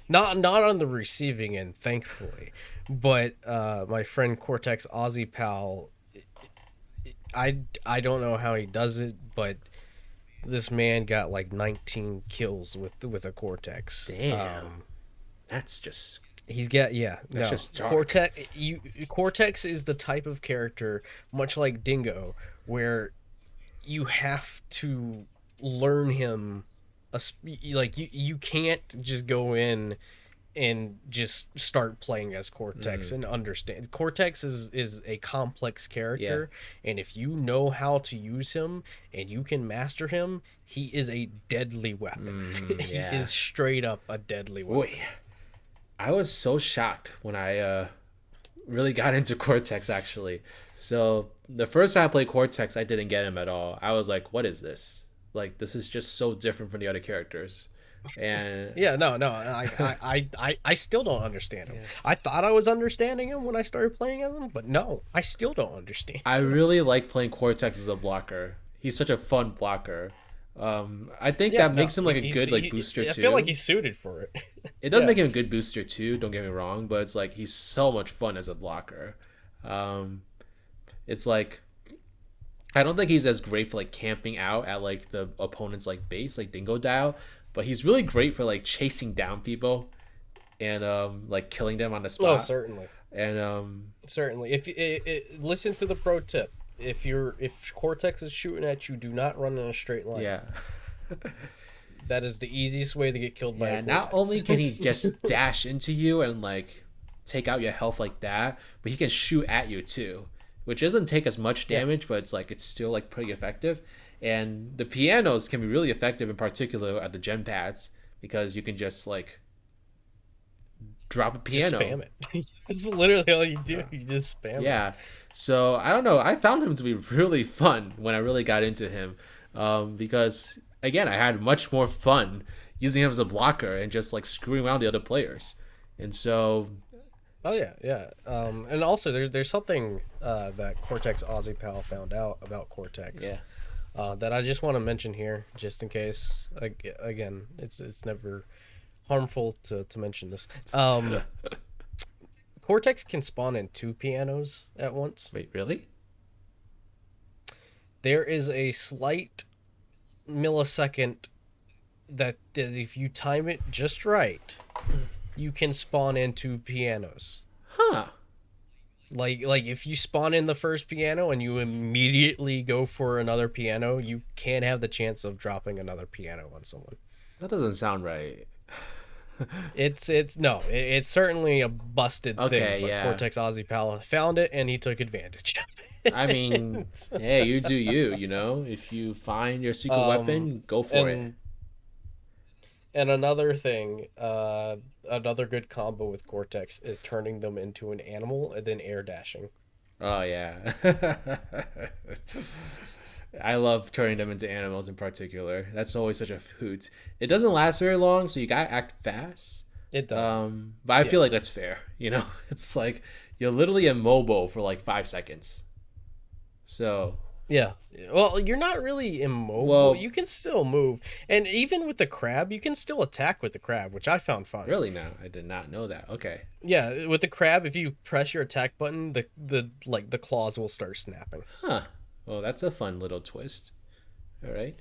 Not on the receiving end, thankfully, but my friend Cortex Aussie Pal, I don't know how he does it, but this man got like 19 kills with a Cortex. Damn, that's just he's got that's just dark. Cortex is the type of character, much like Dingo, where you have to learn him. Like you can't just go in and just start playing as Cortex and understand. Cortex is a complex character, and if you know how to use him and you can master him, he is a deadly weapon. He is straight up a deadly weapon. Boy, I was so shocked when I really got into Cortex, actually. So the first time I played Cortex, I didn't get him at all. I was like, what is this? Like, this is just so different from the other characters. And I still don't understand him. I thought I was understanding him when I started playing as him, but no, I still don't understand. I really like playing Cortex as a blocker. He's such a fun blocker. I think that makes him like a good booster too. I feel like he's suited for it. It does make him a good booster too, don't get me wrong, but it's like he's so much fun as a blocker. It's like I don't think he's as great for like camping out at like the opponent's like base, like Dingo Dial, but he's really great for like chasing down people and like killing them on the spot. Oh, certainly. And certainly. If listen to the pro tip. If Cortex is shooting at you, do not run in a straight line. Yeah. That is the easiest way to get killed by a not only can he just dash into you and like take out your health like that, but he can shoot at you too, which doesn't take as much damage, but it's still like pretty effective. And the pianos can be really effective, in particular at the gen pads, because you can just like drop a piano. Just spam it. It's literally all you do. You just spam it. Yeah. So I don't know. I found him to be really fun when I really got into him, because again, I had much more fun using him as a blocker and just like screwing around the other players. And so Oh yeah. And also there's something that Cortex Aussie Pal found out about Cortex. Yeah. That I just want to mention here, just in case. Again, it's never harmful to mention this. Cortex can spawn in 2 pianos at once. Wait, really? There is a slight millisecond that if you time it just right, you can spawn in 2 pianos. Huh. Like if you spawn in the first piano and you immediately go for another piano, you can have the chance of dropping another piano on someone. That doesn't sound right. It's certainly a busted thing. But Cortex Aussie Pal found it and he took advantage of it. I mean, hey, you do you, you know? If you find your secret weapon, go for it. And another thing, another good combo with Cortex is turning them into an animal and then air dashing. Oh, yeah. I love turning them into animals in particular. That's always such a hoot. It doesn't last very long, so you gotta act fast. It does. But I feel like that's fair, you know? It's like you're literally immobile for like 5 seconds. So yeah. Well, you're not really immobile. Well, you can still move. And even with the crab, you can still attack with the crab, which I found fun. Really now? I did not know that. Okay. Yeah, with the crab, if you press your attack button, the claws will start snapping. Huh. Well, that's a fun little twist. All right.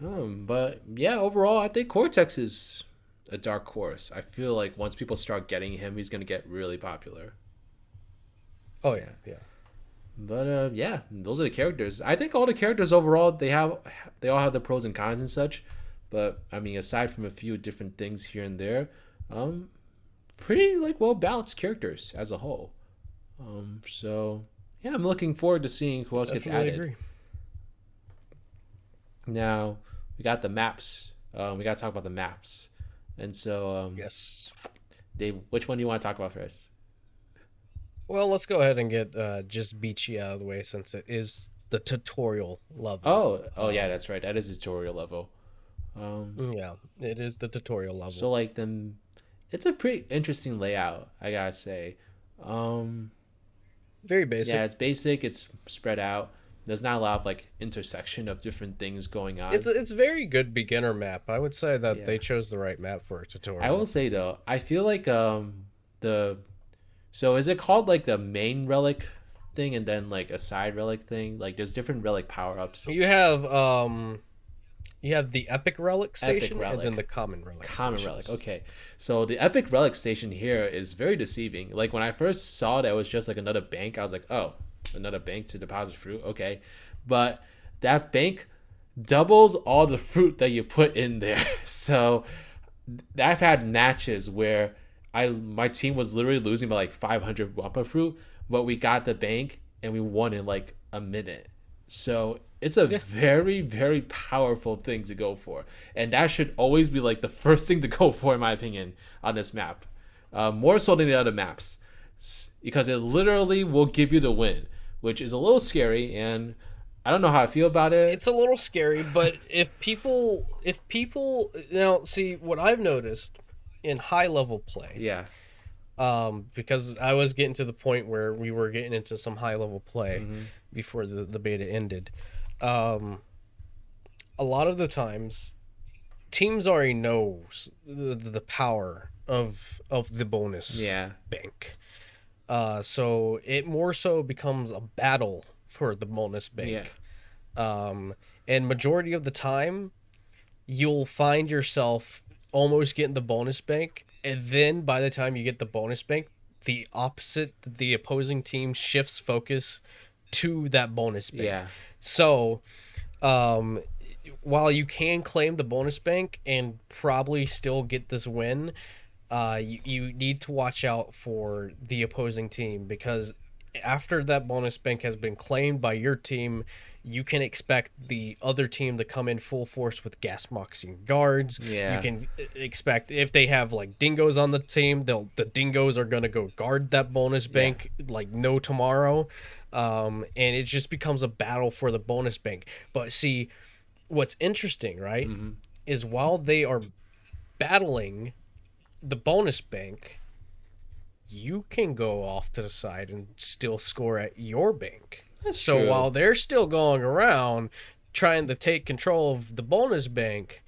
But yeah, overall, I think Cortex is a dark horse. I feel like once people start getting him, he's gonna get really popular. Oh yeah, yeah. But yeah, those are the characters. I think all the characters overall, they all have the pros and cons and such. But I mean, aside from a few different things here and there, pretty like well balanced characters as a whole. So yeah, I'm looking forward to seeing who else gets added. Agree. Now we got the maps. We got to talk about the maps. And so yes, Dave, which one do you want to talk about first? Well, let's go ahead and get just Beachy out of the way since it is the tutorial level. Oh yeah, that's right. That is the tutorial level. Yeah, it is the tutorial level. So like it's a pretty interesting layout, I gotta say. Very basic. Yeah, it's basic. It's spread out. There's not a lot of like intersection of different things going on. It's a very good beginner map. I would say that they chose the right map for a tutorial. I will say though, I feel like so is it called like the main relic thing and then like a side relic thing? Like there's different relic power-ups. You have the epic relic station and then the common relic relic. Okay. So the epic relic station here is very deceiving. Like when I first saw that it was just like another bank, I was like, "Oh, another bank to deposit fruit." Okay. But that bank doubles all the fruit that you put in there. So I've had matches where my team was literally losing by like 500 Wampa fruit, but we got the bank and we won in like a minute. So it's a very, very powerful thing to go for, and that should always be like the first thing to go for, in my opinion, on this map, more so than the other maps, because it literally will give you the win, which is a little scary, and I don't know how I feel about it. It's a little scary, but if people now see what I've noticed in high level play, Yeah. because I was getting to the point where we were getting into some high level play before the beta ended. A lot of the times, teams already knows the power of the bonus bank. So it more so becomes a battle for the bonus bank. And majority of the time, you'll find yourself almost getting the bonus bank, and then by the time you get the bonus bank, the opposing team shifts focus to that bonus bank. Yeah. So, while you can claim the bonus bank and probably still get this win, you need to watch out for the opposing team, because after that bonus bank has been claimed by your team, you can expect the other team to come in full force with gas moxing guards. Yeah. You can expect, if they have like dingoes on the team, the dingoes are going to go guard that bonus bank like no tomorrow. And it just becomes a battle for the bonus bank. But see, what's interesting, right, is while they are battling the bonus bank, you can go off to the side and still score at your bank. That's so true. While they're still going around trying to take control of the bonus bank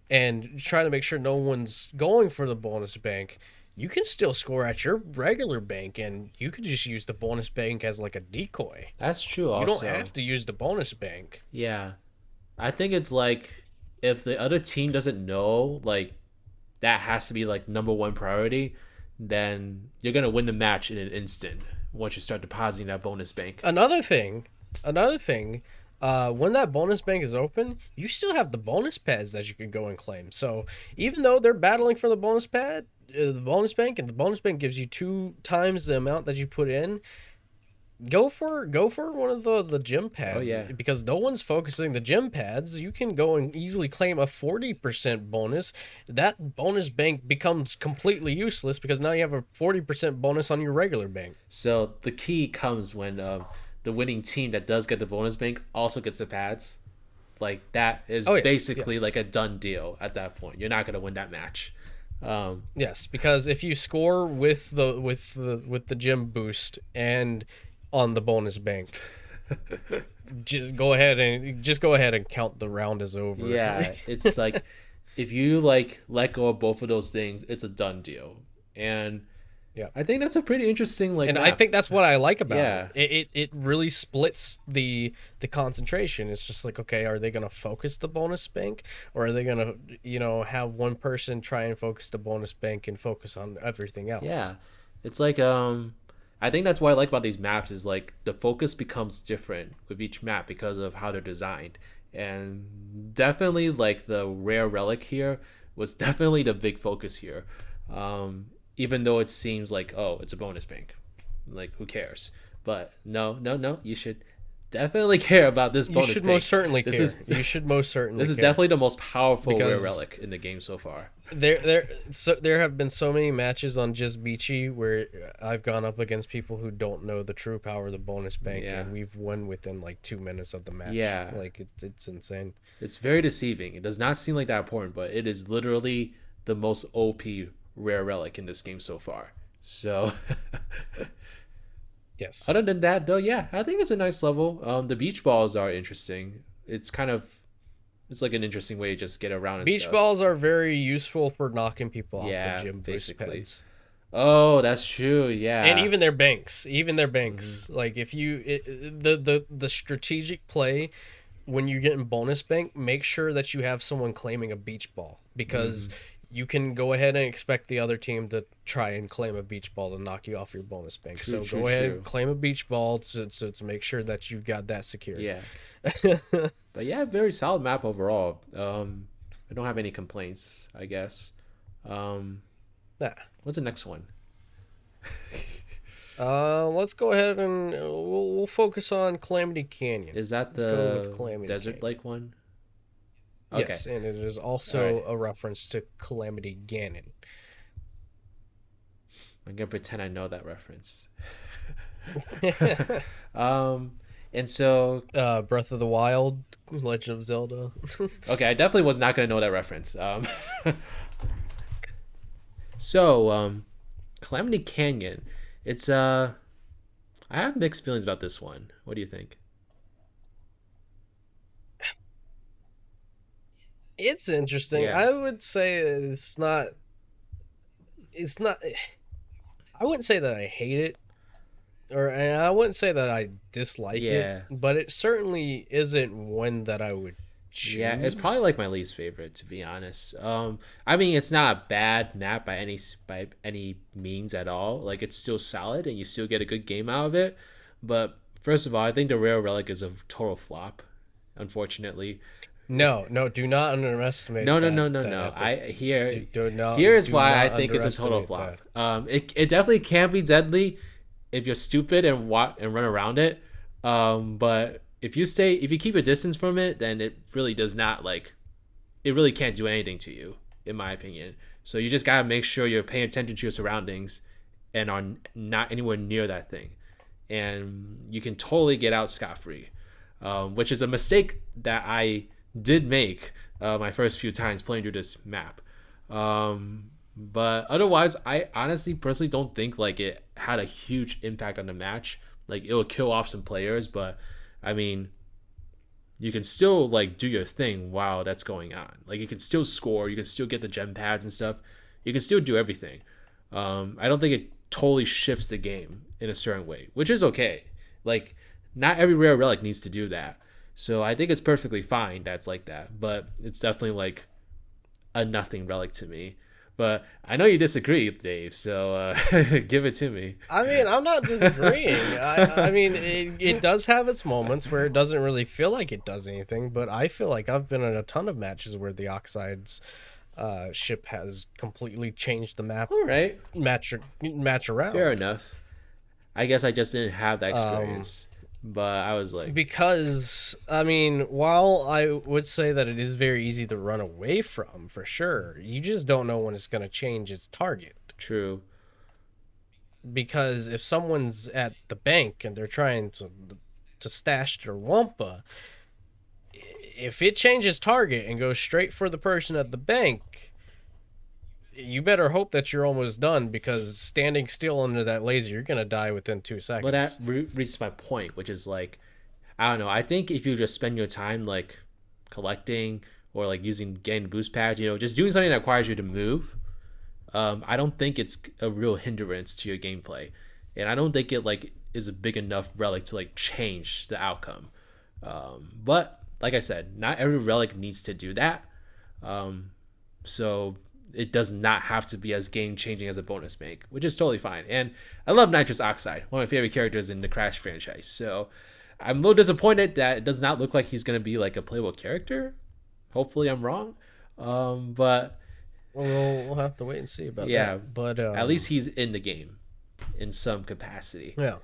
and trying to make sure no one's going for the bonus bank, you can still score at your regular bank, and you can just use the bonus bank as like a decoy. That's true also. You don't have to use the bonus bank. Yeah. I think it's like, if the other team doesn't know, like, that has to be like number one priority, then you're going to win the match in an instant once you start depositing that bonus bank. Another thing, when that bonus bank is open, you still have the bonus pads that you can go and claim. So even though they're battling for the bonus pad, the bonus bank, and the bonus bank gives you 2 times the amount that you put in, go for one of the gym pads. Oh, yeah. Because no one's focusing the gym pads. You can go and easily claim a 40% bonus. That bonus bank becomes completely useless because now you have a 40% bonus on your regular bank. So the key comes when the winning team that does get the bonus bank also gets the pads. Like, that is basically like a done deal at that point. You're not going to win that match. Yes, because if you score with the gym boost and on the bonus bank, just go ahead and count the round as over. Yeah, it's like, if you like let go of both of those things, it's a done deal. And I think that's a pretty interesting map. I think that's what I like about it. It really splits the concentration. It's just like, okay, are they gonna focus the bonus bank, or are they gonna have one person try and focus the bonus bank and focus on everything else? Yeah, it's like I think that's what I like about these maps is like the focus becomes different with each map because of how they're designed. And definitely like the rare relic here was definitely the big focus here. Even though it seems like, oh, it's a bonus bank, like, who cares? But no, you should definitely care about this bonus bank. You should most certainly care. You should most certainly This is care. definitely the most powerful rare relic in the game so far. There have been so many matches on Just Beachy where I've gone up against people who don't know the true power of the bonus bank, and we've won within like 2 minutes of the match. Yeah, like it's insane. It's very deceiving. It does not seem like that important, but it is literally the most OP rare relic in this game so far. So yes. Other than that, though, I think it's a nice level. The beach balls are interesting. It's like an interesting way to just get around. Beach balls are very useful for knocking people off the gym basically. Oh, that's true. Yeah, and even their banks. Like, if you the strategic play when you're getting bonus bank, make sure that you have someone claiming a beach ball, because you can go ahead and expect the other team to try and claim a beach ball to knock you off your bonus bank. So go ahead and claim a beach ball to make sure that you got that secured. Yeah. But very solid map overall. I don't have any complaints, I guess. Nah. What's the next one? Let's go ahead and we'll focus on Calamity Canyon. Is that Let's go with the Calamity desert Canyon. lake one? Okay. Yes, and it is also All right. a reference to Calamity Ganon. I'm gonna pretend I know that reference. And so Breath of the Wild, Legend of Zelda. okay, I definitely was not gonna know that reference. So Calamity Canyon. It's I have mixed feelings about this one. What do you think? It's interesting. Yeah. I would say it's not. It's not. I wouldn't say that I hate it, or I wouldn't say that I dislike it, Yeah. but it certainly isn't one that I would choose. Yeah, it's probably like my least favorite, to be honest. I mean, it's not a bad map by any means at all. Like, it's still solid, and you still get a good game out of it. But first of all, I think the rare relic is a total flop, unfortunately. No, do not underestimate. No, no, that, no, no, that no. epic. Here is Do why I not think it's a total flop. underestimate It definitely can be deadly if you're stupid and run around it. But if you keep a distance from it, then it really does not it really can't do anything to you, in my opinion. So you just gotta make sure you're paying attention to your surroundings and are not anywhere near that thing, and you can totally get out scot free, which is a mistake that I did make my first few times playing through this map. But otherwise, I honestly personally don't think like it had a huge impact on the match. Like it will kill off some players, but I mean, you can still like do your thing while that's going on. Like you can still score, you can still get the gem pads and stuff. You can still do everything. I don't think it totally shifts the game in a certain way, which is okay. Like not every rare relic needs to do that. So I think it's perfectly fine that's like that, but it's definitely like a nothing relic to me. But I know you disagree, Dave, so give it to me. I mean, I'm not disagreeing. I mean, it does have its moments where it doesn't really feel like it does anything, but I feel like I've been in a ton of matches where the Oxide's ship has completely changed the map. All right. Match around. Fair enough. I guess I just didn't have that experience. But I was like, because I mean, while I would say that it is very easy to run away from, for sure, you just don't know when it's going to change its target. true. Because if someone's at the bank and they're trying to stash their wampa, if it changes target and goes straight for the person at the bank, you better hope that you're almost done, because standing still under that laser, you're gonna die within 2 seconds. But that reaches my point, which is like, I don't know. I think if you just spend your time like collecting or like getting boost pads, just doing something that requires you to move, I don't think it's a real hindrance to your gameplay, and I don't think it like is a big enough relic to like change the outcome. But like I said, not every relic needs to do that. So it does not have to be as game changing as a bonus make, which is totally fine. And I love Nitrous Oxide, one of my favorite characters in the Crash franchise. So I'm a little disappointed that it does not look like he's going to be like a playable character. Hopefully I'm wrong. But we'll have to wait and see about yeah, that. But at least he's in the game in some capacity. Yeah.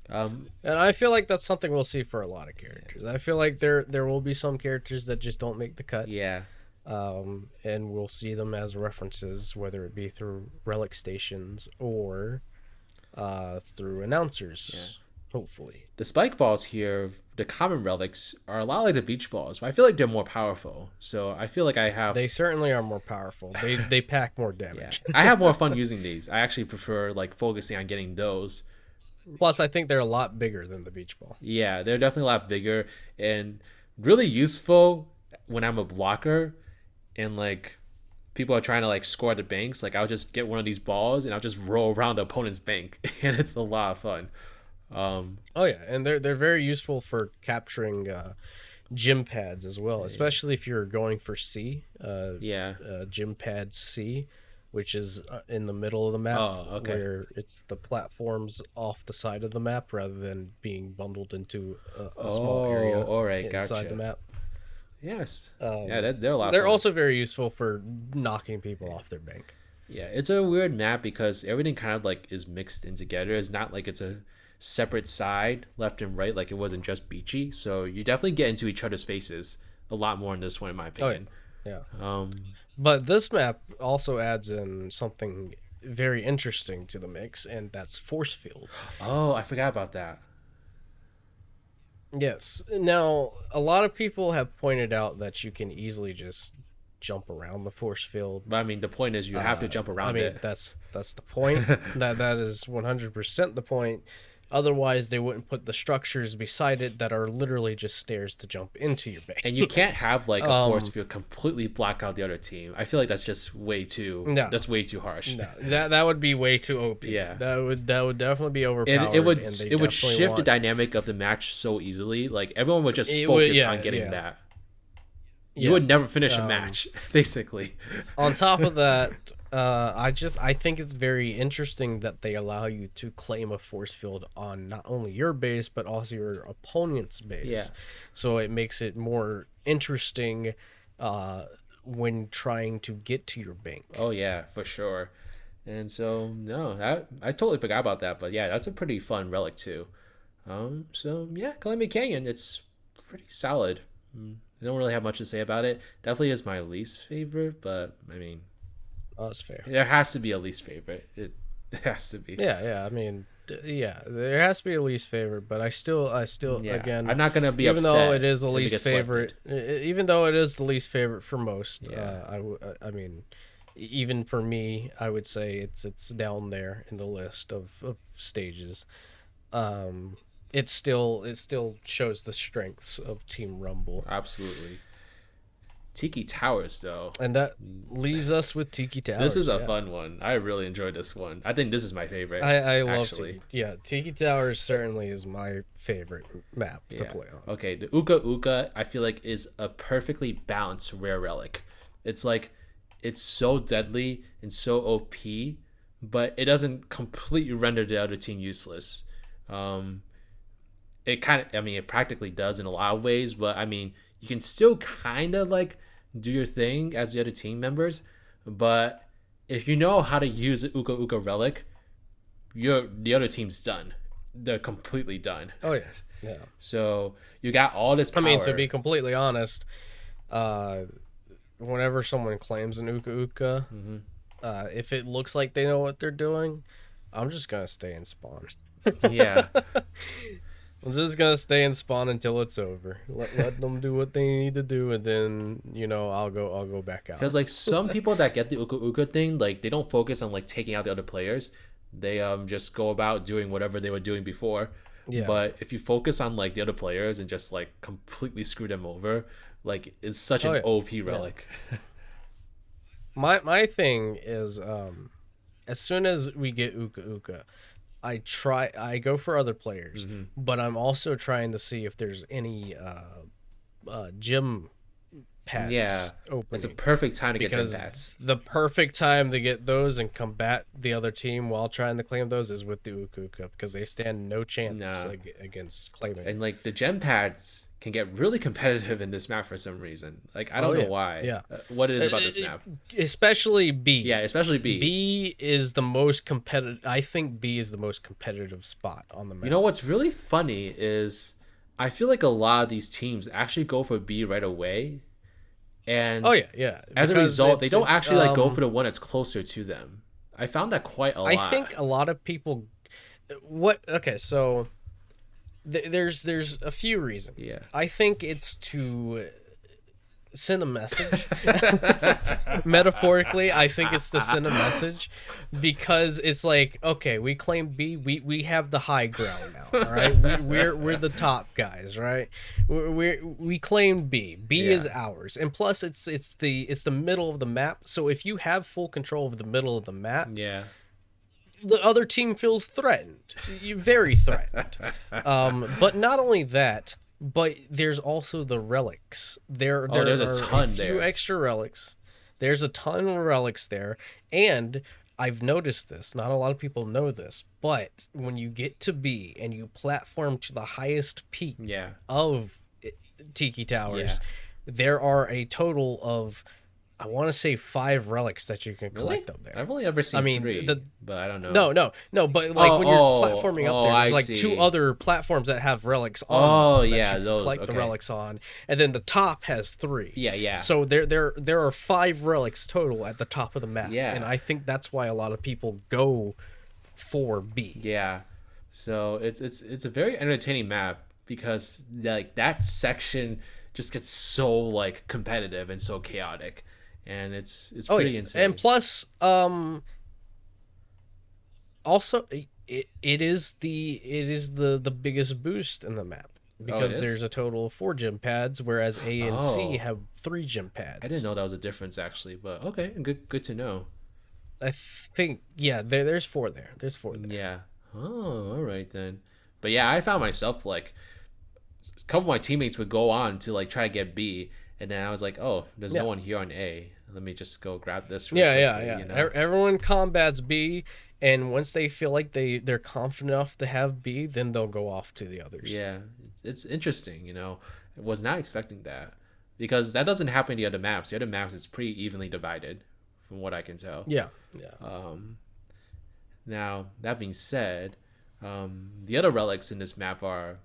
And I feel like that's something we'll see for a lot of characters. I feel like there will be some characters that just don't make the cut. Yeah. And we'll see them as references, whether it be through relic stations or through announcers. Yeah. Hopefully. The spike balls here, the common relics, are a lot like the beach balls, but I feel like they're more powerful. So I feel like I have... They certainly are more powerful. They pack more damage. Yeah. I have more fun using these. I actually prefer like focusing on getting those. Plus, I think they're a lot bigger than the beach ball. Yeah, they're definitely a lot bigger and really useful when I'm a blocker and like people are trying to like score the banks. Like I'll just get one of these balls and I'll just roll around the opponent's bank, and it's a lot of fun. Oh yeah, and they're very useful for capturing gym pads as well, especially if you're going for C. Gym pad C, which is in the middle of the map. Oh, okay. Where it's the platforms off the side of the map rather than being bundled into a small area all right, inside gotcha. the map. Yes. Yeah, they're a lot of They're fun. also very useful for knocking people off their bank. Yeah, it's a weird map because everything kind of like is mixed in together. It's not like it's a separate side left and right like it wasn't just beachy. So you definitely get into each other's faces a lot more in this one, in my opinion. Yeah. Um, But this map also adds in something very interesting to the mix, and that's force fields. oh, I forgot about that. Yes. Now, a lot of people have pointed out that you can easily just jump around the force field. But I mean, the point is you have to jump around it. That's the point. That is 100% the point. Otherwise, they wouldn't put the structures beside it that are literally just stairs to jump into your base. And you can't have like a force field completely block out the other team. I feel like that's just way too. No. That's way too harsh. No, that would be way too OP. Yeah. that would definitely be overpowered. It would and they it would definitely shift the want- dynamic of the match so easily. Like everyone would just It focus would- yeah, on getting yeah. that. You Yeah. would never finish a match, basically. On top of that, I think it's very interesting that they allow you to claim a force field on not only your base but also your opponent's base. Yeah. So it makes it more interesting when trying to get to your bank. Oh yeah, for sure. And so no, I totally forgot about that. But yeah, that's a pretty fun relic too. So yeah, Calamity Canyon, it's pretty solid. I don't really have much to say about it. Definitely is my least favorite, but I mean, Oh, that's fair. there has to be a least favorite. It has to be. Yeah. I mean, yeah, there has to be a least favorite, but I still Yeah. again, I'm not gonna be even upset. though it is a if it least gets favorite, even though it is the least favorite for most, Yeah. I mean, even for me, I would say it's down there in the list of stages. It still shows the strengths of Team Rumble, Absolutely. Tiki Towers, though. and that leaves us with Tiki Towers. This is a yeah. fun one. I really enjoyed this one. I think this is my favorite. I love actually. Tiki Towers certainly is my favorite map to play on. Okay, the Uka Uka, I feel like, is a perfectly balanced rare relic. It's like, it's so deadly and so OP, but it doesn't completely render the other team useless. It kind of, I mean, it practically does in a lot of ways, but I mean, you can still kind of like do your thing as the other team members, but if you know how to use the Uka Uka relic, the other team's done. They're completely done. Oh yes, yeah. So you got all this power. I mean, to be completely honest, whenever someone claims an Uka Uka, if it looks like they know what they're doing, I'm just gonna stay in spawn. Yeah. I'm just gonna stay in spawn until it's over. Let them do what they need to do, and then I'll go back out. Because like some people that get the Uka Uka thing, like they don't focus on like taking out the other players. They just go about doing whatever they were doing before. Yeah. But if you focus on like the other players and just like completely screw them over, like it's such an OP relic. My thing is, as soon as we get Uka Uka, I go for other players, but I'm also trying to see if there's any gym pads. Yeah, opening. it's a perfect time to get Because gym pads. the perfect time to get those and combat the other team while trying to claim those is with the Uka Uka, because they stand no chance against claiming. And like the gem pads can get really competitive in this map for some reason. Like I don't know why. Yeah. What it is about this map. Especially B. Yeah, especially B. B is the most competitive. I think B is the most competitive spot on the map. You know what's really funny is I feel like a lot of these teams actually go for B right away. And as a result, they don't actually like go for the one that's closer to them. I found that quite a lot. I think a lot of people so there's a few reasons. Yeah. I think it's to send a message. Metaphorically, I think it's to send a message, because it's like, okay, we claim B, we have the high ground now, all right? We're the top guys, right? We claim B. B is ours, and plus it's the middle of the map. So if you have full control of the middle of the map, the other team feels threatened. You're very threatened. But not only that, but there's also the relics. There's a ton few there. extra relics. There's a ton of relics there, and I've noticed this. Not a lot of people know this, but when you get to B and you platform to the highest peak of Tiki Towers, there are a total of, I want to say 5 relics that you can Really? collect up there. I've only ever seen I mean, 3, but I don't know. no. But like when you're platforming up there, I there's like see. 2 other platforms that have relics on Oh, them that yeah, you can those, collect the okay. relics on, and then the top has 3. Yeah. So there are 5 relics total at the top of the map. Yeah. And I think that's why a lot of people go for B. Yeah. So it's a very entertaining map because like that section just gets so like competitive and so chaotic, and it's pretty insane. And plus, also it is the biggest boost in the map because there's a total of 4 gym pads, whereas A and C have 3 gym pads. I didn't know that was a difference actually, but okay, good to know. I think there's 4 there. There's 4 there. Yeah. Oh, all right then. But yeah, I found myself like a couple of my teammates would go on to like try to get B, and then I was like, oh, there's no one here on A. Let me just go grab this. Yeah. You know? Everyone combats B, and once they feel like they're confident enough to have B, then they'll go off to the others. Yeah, it's interesting. You know, I was not expecting that because that doesn't happen in the other maps. The other maps is pretty evenly divided, from what I can tell. Yeah. Now that being said, the other relics in this map are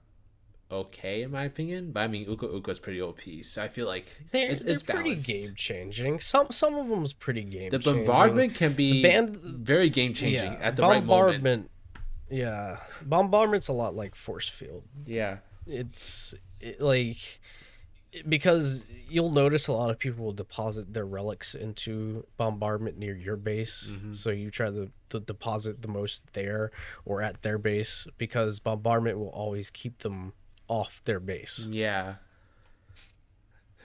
okay in my opinion, but I mean Uka Uka is pretty OP, so I feel like it's pretty balanced. game changing. Some of them's pretty game The changing. bombardment can be very game changing at the right moment. Yeah, bombardment's a lot like force field. Yeah, because you'll notice a lot of people will deposit their relics into bombardment near your base. So you try to deposit the most there or at their base, because bombardment will always keep them off their base. Yeah.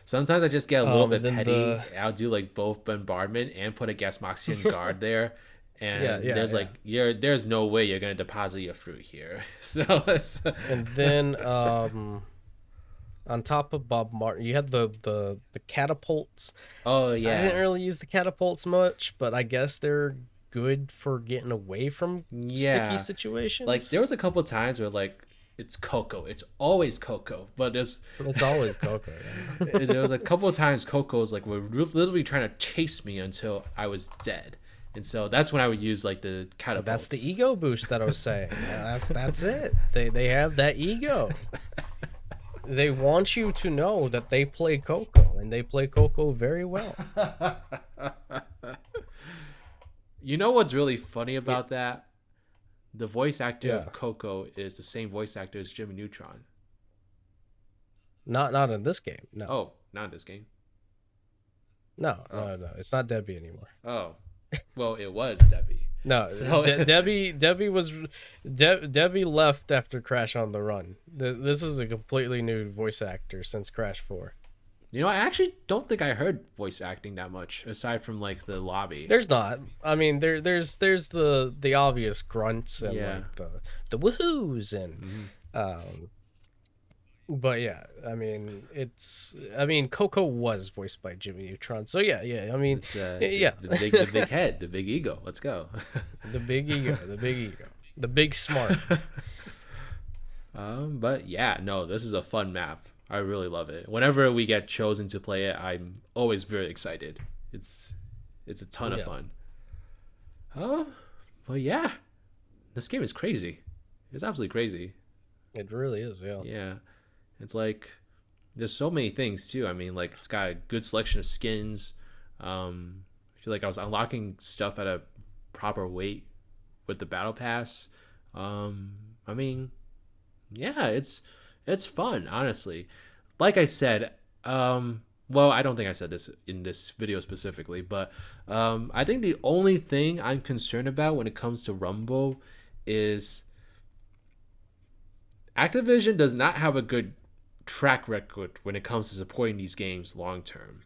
Sometimes I just get a little bit petty. I'll do like both bombardment and put a Gasmoxian guard there. And there's no way you're gonna deposit your fruit here. And then on top of Bob Martin, you had the catapults. Oh yeah. I didn't really use the catapults much, but I guess they're good for getting away from sticky situations. Like there was a couple of times where like it's Coco. It's always Coco, but it's always Coco. Yeah. There was a couple of times Coco's like were literally trying to chase me until I was dead. And so that's when I would use like the catapults. That's the ego boost that I was saying. That's it. They have that ego. They want you to know that they play Coco, and they play Coco very well. You know what's really funny about that? The voice actor of Coco is the same voice actor as Jimmy Neutron. Not in this game. No. Oh, not in this game. No. It's not Debbie anymore. Oh, well, it was Debbie. No, so... Debbie left after Crash on the Run. This is a completely new voice actor since Crash 4. You know, I actually don't think I heard voice acting that much aside from like the lobby. There's not. I mean, there's the obvious grunts and like the woohoos and but yeah, I mean Coco was voiced by Jimmy Neutron. So yeah. I mean, the big head, the big ego. Let's go. the big ego, the big smart. But yeah, no, this is a fun map. I really love it. Whenever we get chosen to play it, I'm always very excited. It's a ton of fun. But yeah, this game is crazy. It's absolutely crazy. It really is, yeah. Yeah. It's like there's so many things too. I mean, like it's got a good selection of skins. I feel like I was unlocking stuff at a proper weight with the battle pass. I mean, yeah, it's fun, honestly. Like I said, well, I don't think I said this in this video specifically, but I think the only thing I'm concerned about when it comes to Rumble is Activision does not have a good track record when it comes to supporting these games long term.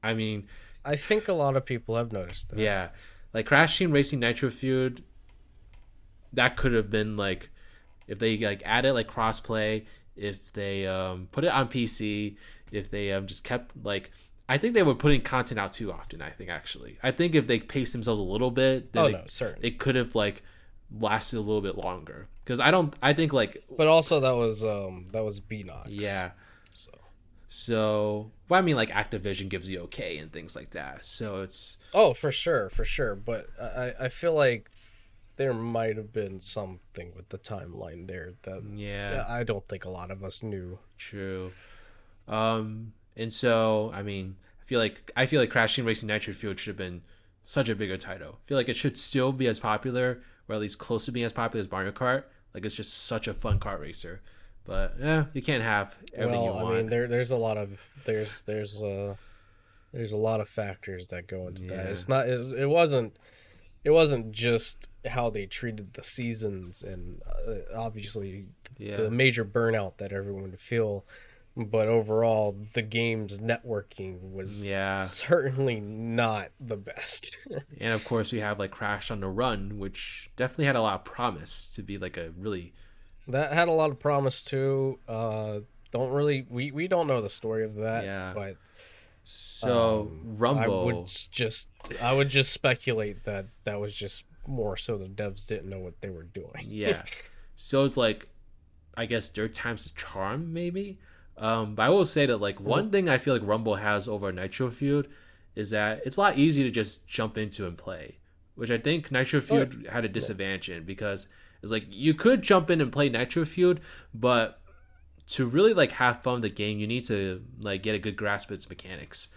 I mean, I think a lot of people have noticed that. Yeah, like Crash Team Racing Nitro Feud, that could have been like if they like added like crossplay, if they put it on PC, if they just kept like, I think they were putting content out too often. I think if they paced themselves a little bit, then it could have like lasted a little bit longer. Because I think like, but also that was BNox. Yeah. So, well, I mean, like Activision gives you okay and things like that. So it's Oh, for sure, for sure. But I feel like there might have been something with the timeline there that yeah, I don't think a lot of us knew. true. And so I feel like Crash Team Racing Nitro Fuel should have been such a bigger title. I feel like it should still be as popular, or at least close to being as popular as Mario Kart. Like it's just such a fun kart racer. But yeah, you can't have everything you Well, I mean, want. there's a lot of there's a lot of factors that go into that. Yeah, It's not it wasn't just how they treated the seasons and obviously yeah, the major burnout that everyone would feel, but overall the game's networking was yeah. certainly not the best. And of course, we have like Crash on the Run, which definitely had a lot of promise to be like a really That had a lot of promise too. Don't really we don't know the story of that, yeah. but So I would Rumble, just I would just speculate that that was just more so the devs didn't know what they were doing. yeah. So it's like I guess third time's the charm, maybe. But I will say that like one thing I feel like Rumble has over Nitro Feud is that it's a lot easier to just jump into and play, which I think Nitro Oh, Feud had a disadvantage in because it's like you could jump in and play Nitro Feud, but to really like have fun with the game, you need to like get a good grasp of its mechanics.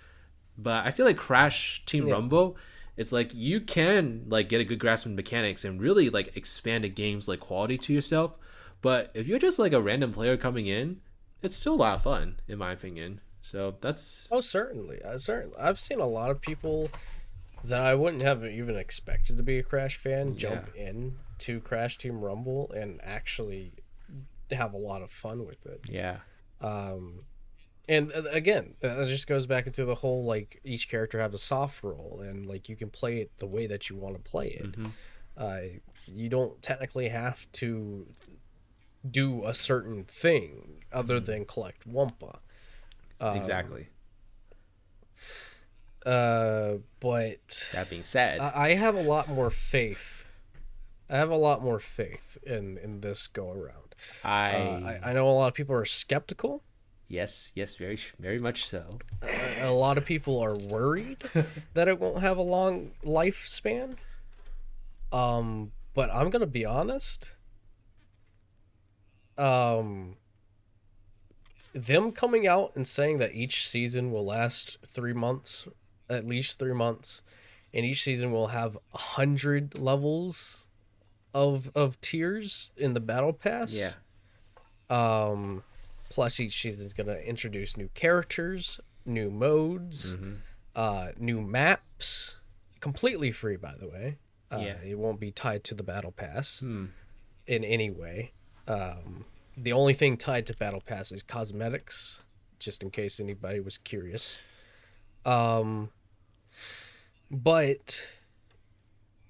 But I feel like Crash Team yeah. Rumble, it's like you can like get a good grasp of mechanics and really like expand a game's like quality to yourself. But if you're just like a random player coming in, it's still a lot of fun, in my opinion. So that's Oh, certainly. Certainly. I've seen a lot of people that I wouldn't have even expected to be a Crash fan yeah, jump in to Crash Team Rumble and actually have a lot of fun with it. yeah, And again, it just goes back into the whole like each character have a soft role and like you can play it the way that you want to play it. hmm Uh, you don't technically have to do a certain thing other than collect Wumpa. exactly. But That being said, I have a lot more faith. I have a lot more faith in this go around. I I know a lot of people are skeptical. yes, very very much so. A lot of people are worried that it won't have a long lifespan. But I'm gonna be honest. Um, them coming out and saying that each season will last 3 months, at least 3 months, and each season will have 100 levels of tiers in the battle pass. Yeah, Um, plus each season's gonna introduce new characters, new modes, new maps, completely free by the way. yeah. It won't be tied to the battle pass Hmm. in any way. The only thing tied to battle pass is cosmetics, just in case anybody was curious. Um, but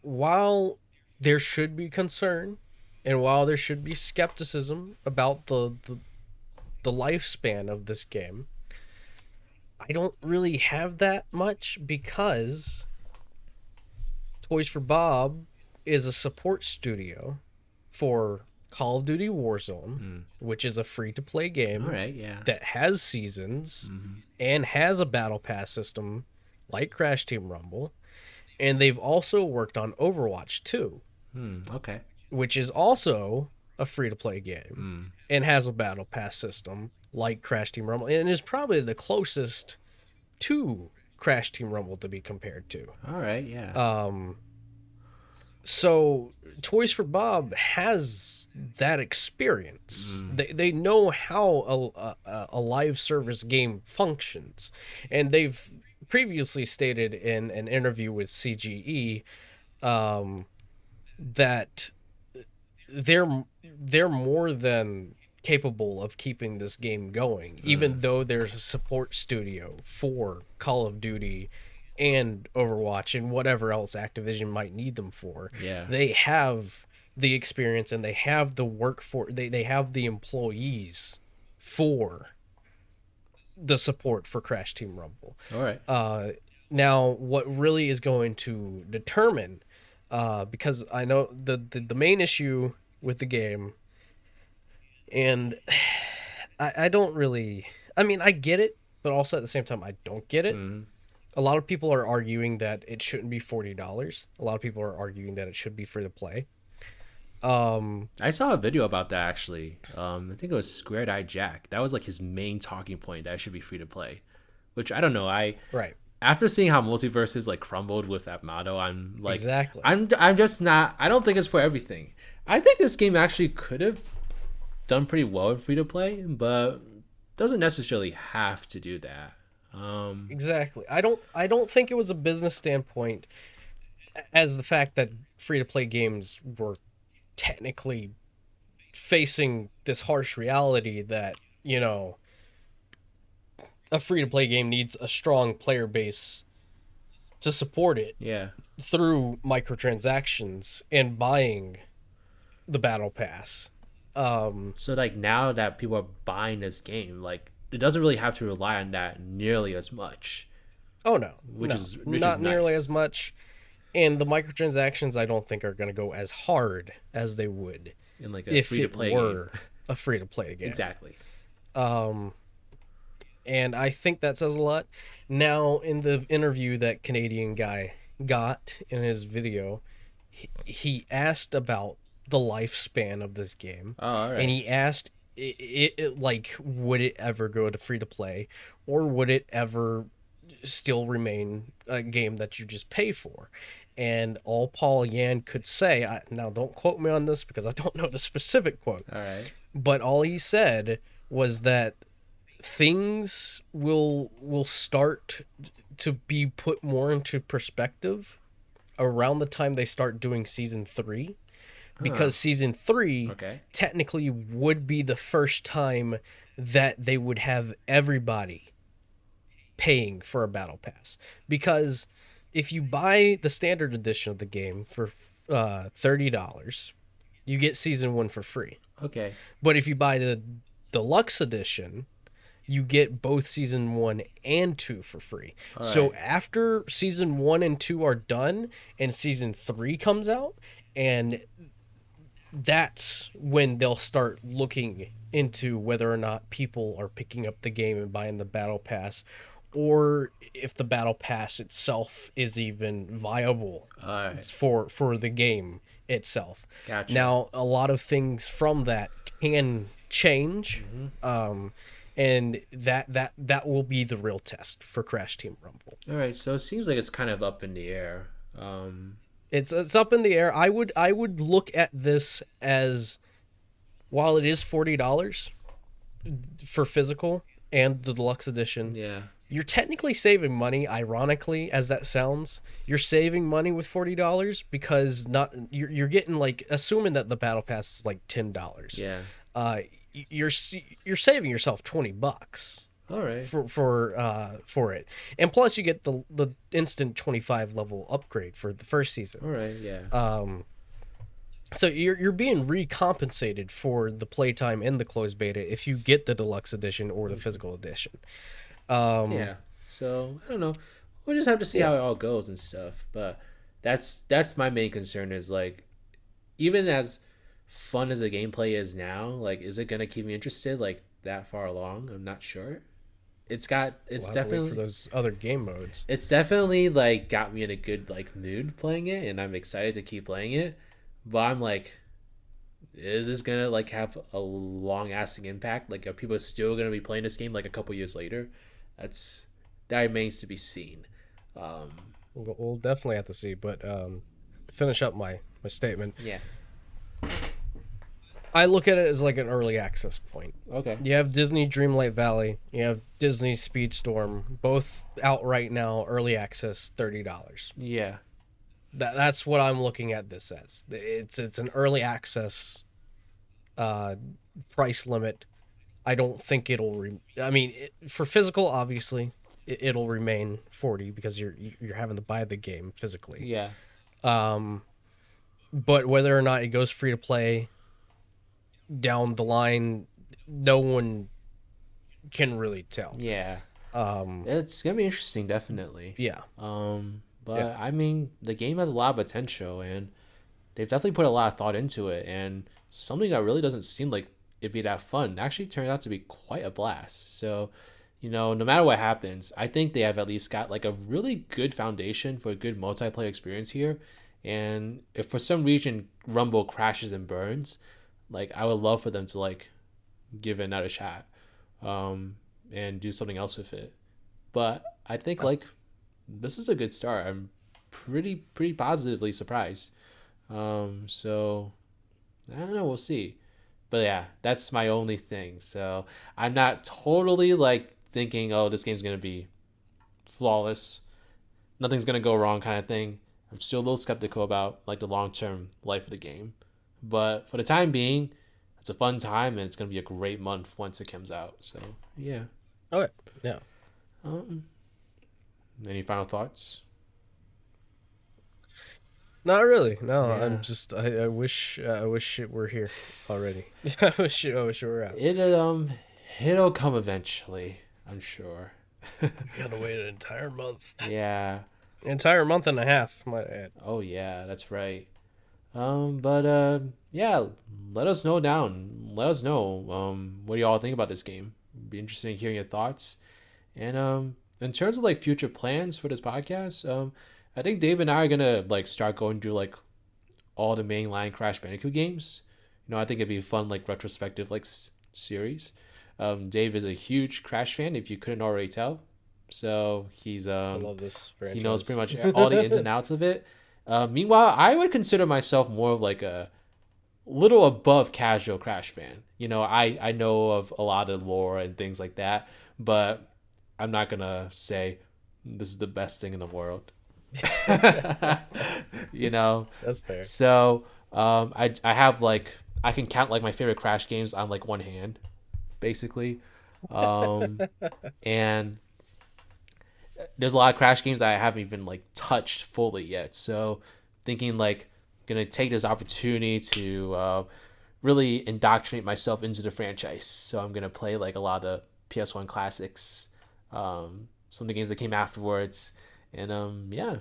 while there should be concern and while there should be skepticism about the lifespan of this game, I don't really have that much because Toys for Bob is a support studio for Call of Duty Warzone, which is a free-to-play game All right, yeah. that has seasons and has a battle pass system like Crash Team Rumble. And they've also worked on Overwatch 2, Okay. which is also a free-to-play game and has a battle pass system like Crash Team Rumble and is probably the closest to Crash Team Rumble to be compared to. All right, yeah. So Toys for Bob has that experience. They know how a live service game functions, and they've previously stated in an interview with CGE that they're more than capable of keeping this game going, even though there's a support studio for Call of Duty and Overwatch and whatever else Activision might need them for. Yeah. They have the experience and they have the workforce, they have the employees for the support for Crash Team Rumble. All right. Now, what really is going to determine, because I know the main issue with the game, and I don't really, I mean, I get it, but also at the same time, I don't get it. Mhm. A lot of people are arguing that it shouldn't be $40. A lot of people are arguing that it should be free to play. I saw a video about that actually. I think it was Squared Eye Jack. That was like his main talking point, that it should be free to play. Which I don't know. Right. After seeing how multiverses like crumbled with that motto, I'm like, Exactly. I'm just not. I don't think it's for everything. I think this game actually could have done pretty well in free to play, but doesn't necessarily have to do that. Exactly. I don't think it was a business standpoint as the fact that free to play games were technically facing this harsh reality that, a free to play game needs a strong player base to support it Yeah. through microtransactions and buying the battle pass. So like now that people are buying this game, like it doesn't really have to rely on that nearly as much, Oh no, which no, is not nearly nice. as much. And the microtransactions, I don't think are going to go as hard as they would In like a if free to it play were game. a free to play game. Exactly. And I think that says a lot. Now, in the interview that Canadian guy got in his video, he asked about the lifespan of this game, Oh, all and right. he asked like, would it ever go to free to play, or would it ever still remain a game that you just pay for? And all Paul Yan could say, now don't quote me on this because I don't know the specific quote, All right. but all he said was that things will start to be put more into perspective around the time they start doing season 3, because season 3 Okay. technically would be the first time that they would have everybody paying for a battle pass. Because if you buy the standard edition of the game for $30, you get season 1 for free. Okay. But if you buy the deluxe edition, you get both season 1 and 2 for free. So right. after season 1 and 2 are done and season 3 comes out, and that's when they'll start looking into whether or not people are picking up the game and buying the battle pass, or if the battle pass itself is even viable All right. for the game itself. Gotcha. Now, a lot of things from that can change, and that will be the real test for Crash Team Rumble. All right. So it seems like it's kind of up in the air. It's up in the air. I would look at this as, while it is $40 for physical and the deluxe edition, Yeah. you're technically saving money. Ironically, as that sounds, you're saving money with $40 because you're getting, like, assuming that the battle pass is like $10. Yeah. You're saving yourself $20 All right. for it, and plus you get the instant 25 level upgrade for the first season. All right. Yeah. So you're being recompensated for the playtime in the closed beta if you get the deluxe edition or the physical edition. Yeah. So I don't know. We'll just have to see how it all goes and stuff. But that's my main concern is, like, even as fun as the gameplay is now, like, is it gonna keep me interested like that far along? I'm not sure. It's We'll have to wait definitely for those other game modes. it's definitely like got me in a good like mood playing it, and I'm excited to keep playing it. But I'm like, is this gonna like have a long lasting impact? Like, are people still gonna be playing this game like a couple years later? That remains to be seen. We'll definitely have to see. But to finish up my statement, Yeah. I look at it as like an early access point. Okay. You have Disney Dreamlight Valley, you have Disney Speedstorm, both out right now, early access, $30. Yeah. That's what I'm looking at this as. It's an early access price limit. I don't think it'll for physical, obviously it'll remain 40 because you're having to buy the game physically. Yeah. But whether or not it goes free to play down the line, no one can really tell. Yeah. It's gonna be interesting, definitely. Yeah. But Yeah. I mean, the game has a lot of potential, and they've definitely put a lot of thought into it, and something that really doesn't seem like it'd be that fun. It actually turned out to be quite a blast. So, no matter what happens, I think they have at least got like a really good foundation for a good multiplayer experience here. And if for some reason Rumble crashes and burns, like I would love for them to like give it another shot, and do something else with it. But I think like this is a good start. I'm pretty positively surprised. So I don't know. We'll see. But yeah, that's my only thing. So I'm not totally like thinking, oh, this game's gonna be flawless, nothing's gonna go wrong kind of thing. I'm still a little skeptical about like the long term life of the game. But for the time being, it's a fun time and it's gonna be a great month once it comes out. So yeah. Okay. Yeah. Um, any final thoughts? Not really. No, Yeah. I'm just. I wish it were here already. I wish it were out. It'll come eventually, I'm sure. You gotta wait an entire month. Yeah. An entire month and a half, might add. Oh yeah, that's right. But yeah, let us know down. Let us know what do y'all think about this game. Be interested in hearing your thoughts. And in terms of like future plans for this podcast, I think Dave and I are gonna like start going through like all the mainline Crash Bandicoot games. I think it'd be a fun like retrospective like series. Dave is a huge Crash fan, if you couldn't already tell. So he's I love this franchise. he knows pretty much all the ins and outs of it. Meanwhile, I would consider myself more of like a little above casual Crash fan. I know of a lot of lore and things like that, but I'm not gonna say this is the best thing in the world. That's fair. So I have like I can count like my favorite Crash games on like one hand, basically. And there's a lot of Crash games I haven't even like touched fully yet. So thinking like gonna take this opportunity to really indoctrinate myself into the franchise. So I'm gonna play like a lot of the PS1 classics, some of the games that came afterwards, and yeah,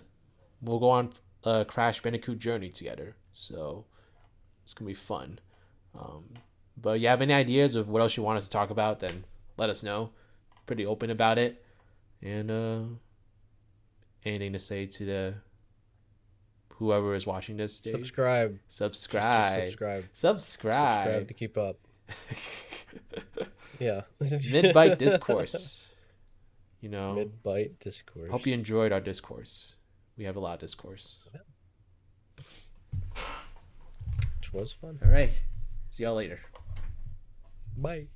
we'll go on a Crash Bandicoot journey together. So it's gonna be fun. But you have any ideas of what else you want us to talk about, then let us know. Pretty open about it. And anything to say to the whoever is watching this stage? Subscribe. Subscribe. Subscribe. Subscribe to keep up. Yeah. Midbyte Discourse. Midbyte Discourse. Hope you enjoyed our discourse. We have a lot of discourse. Which was fun. All right. See y'all later. Bye.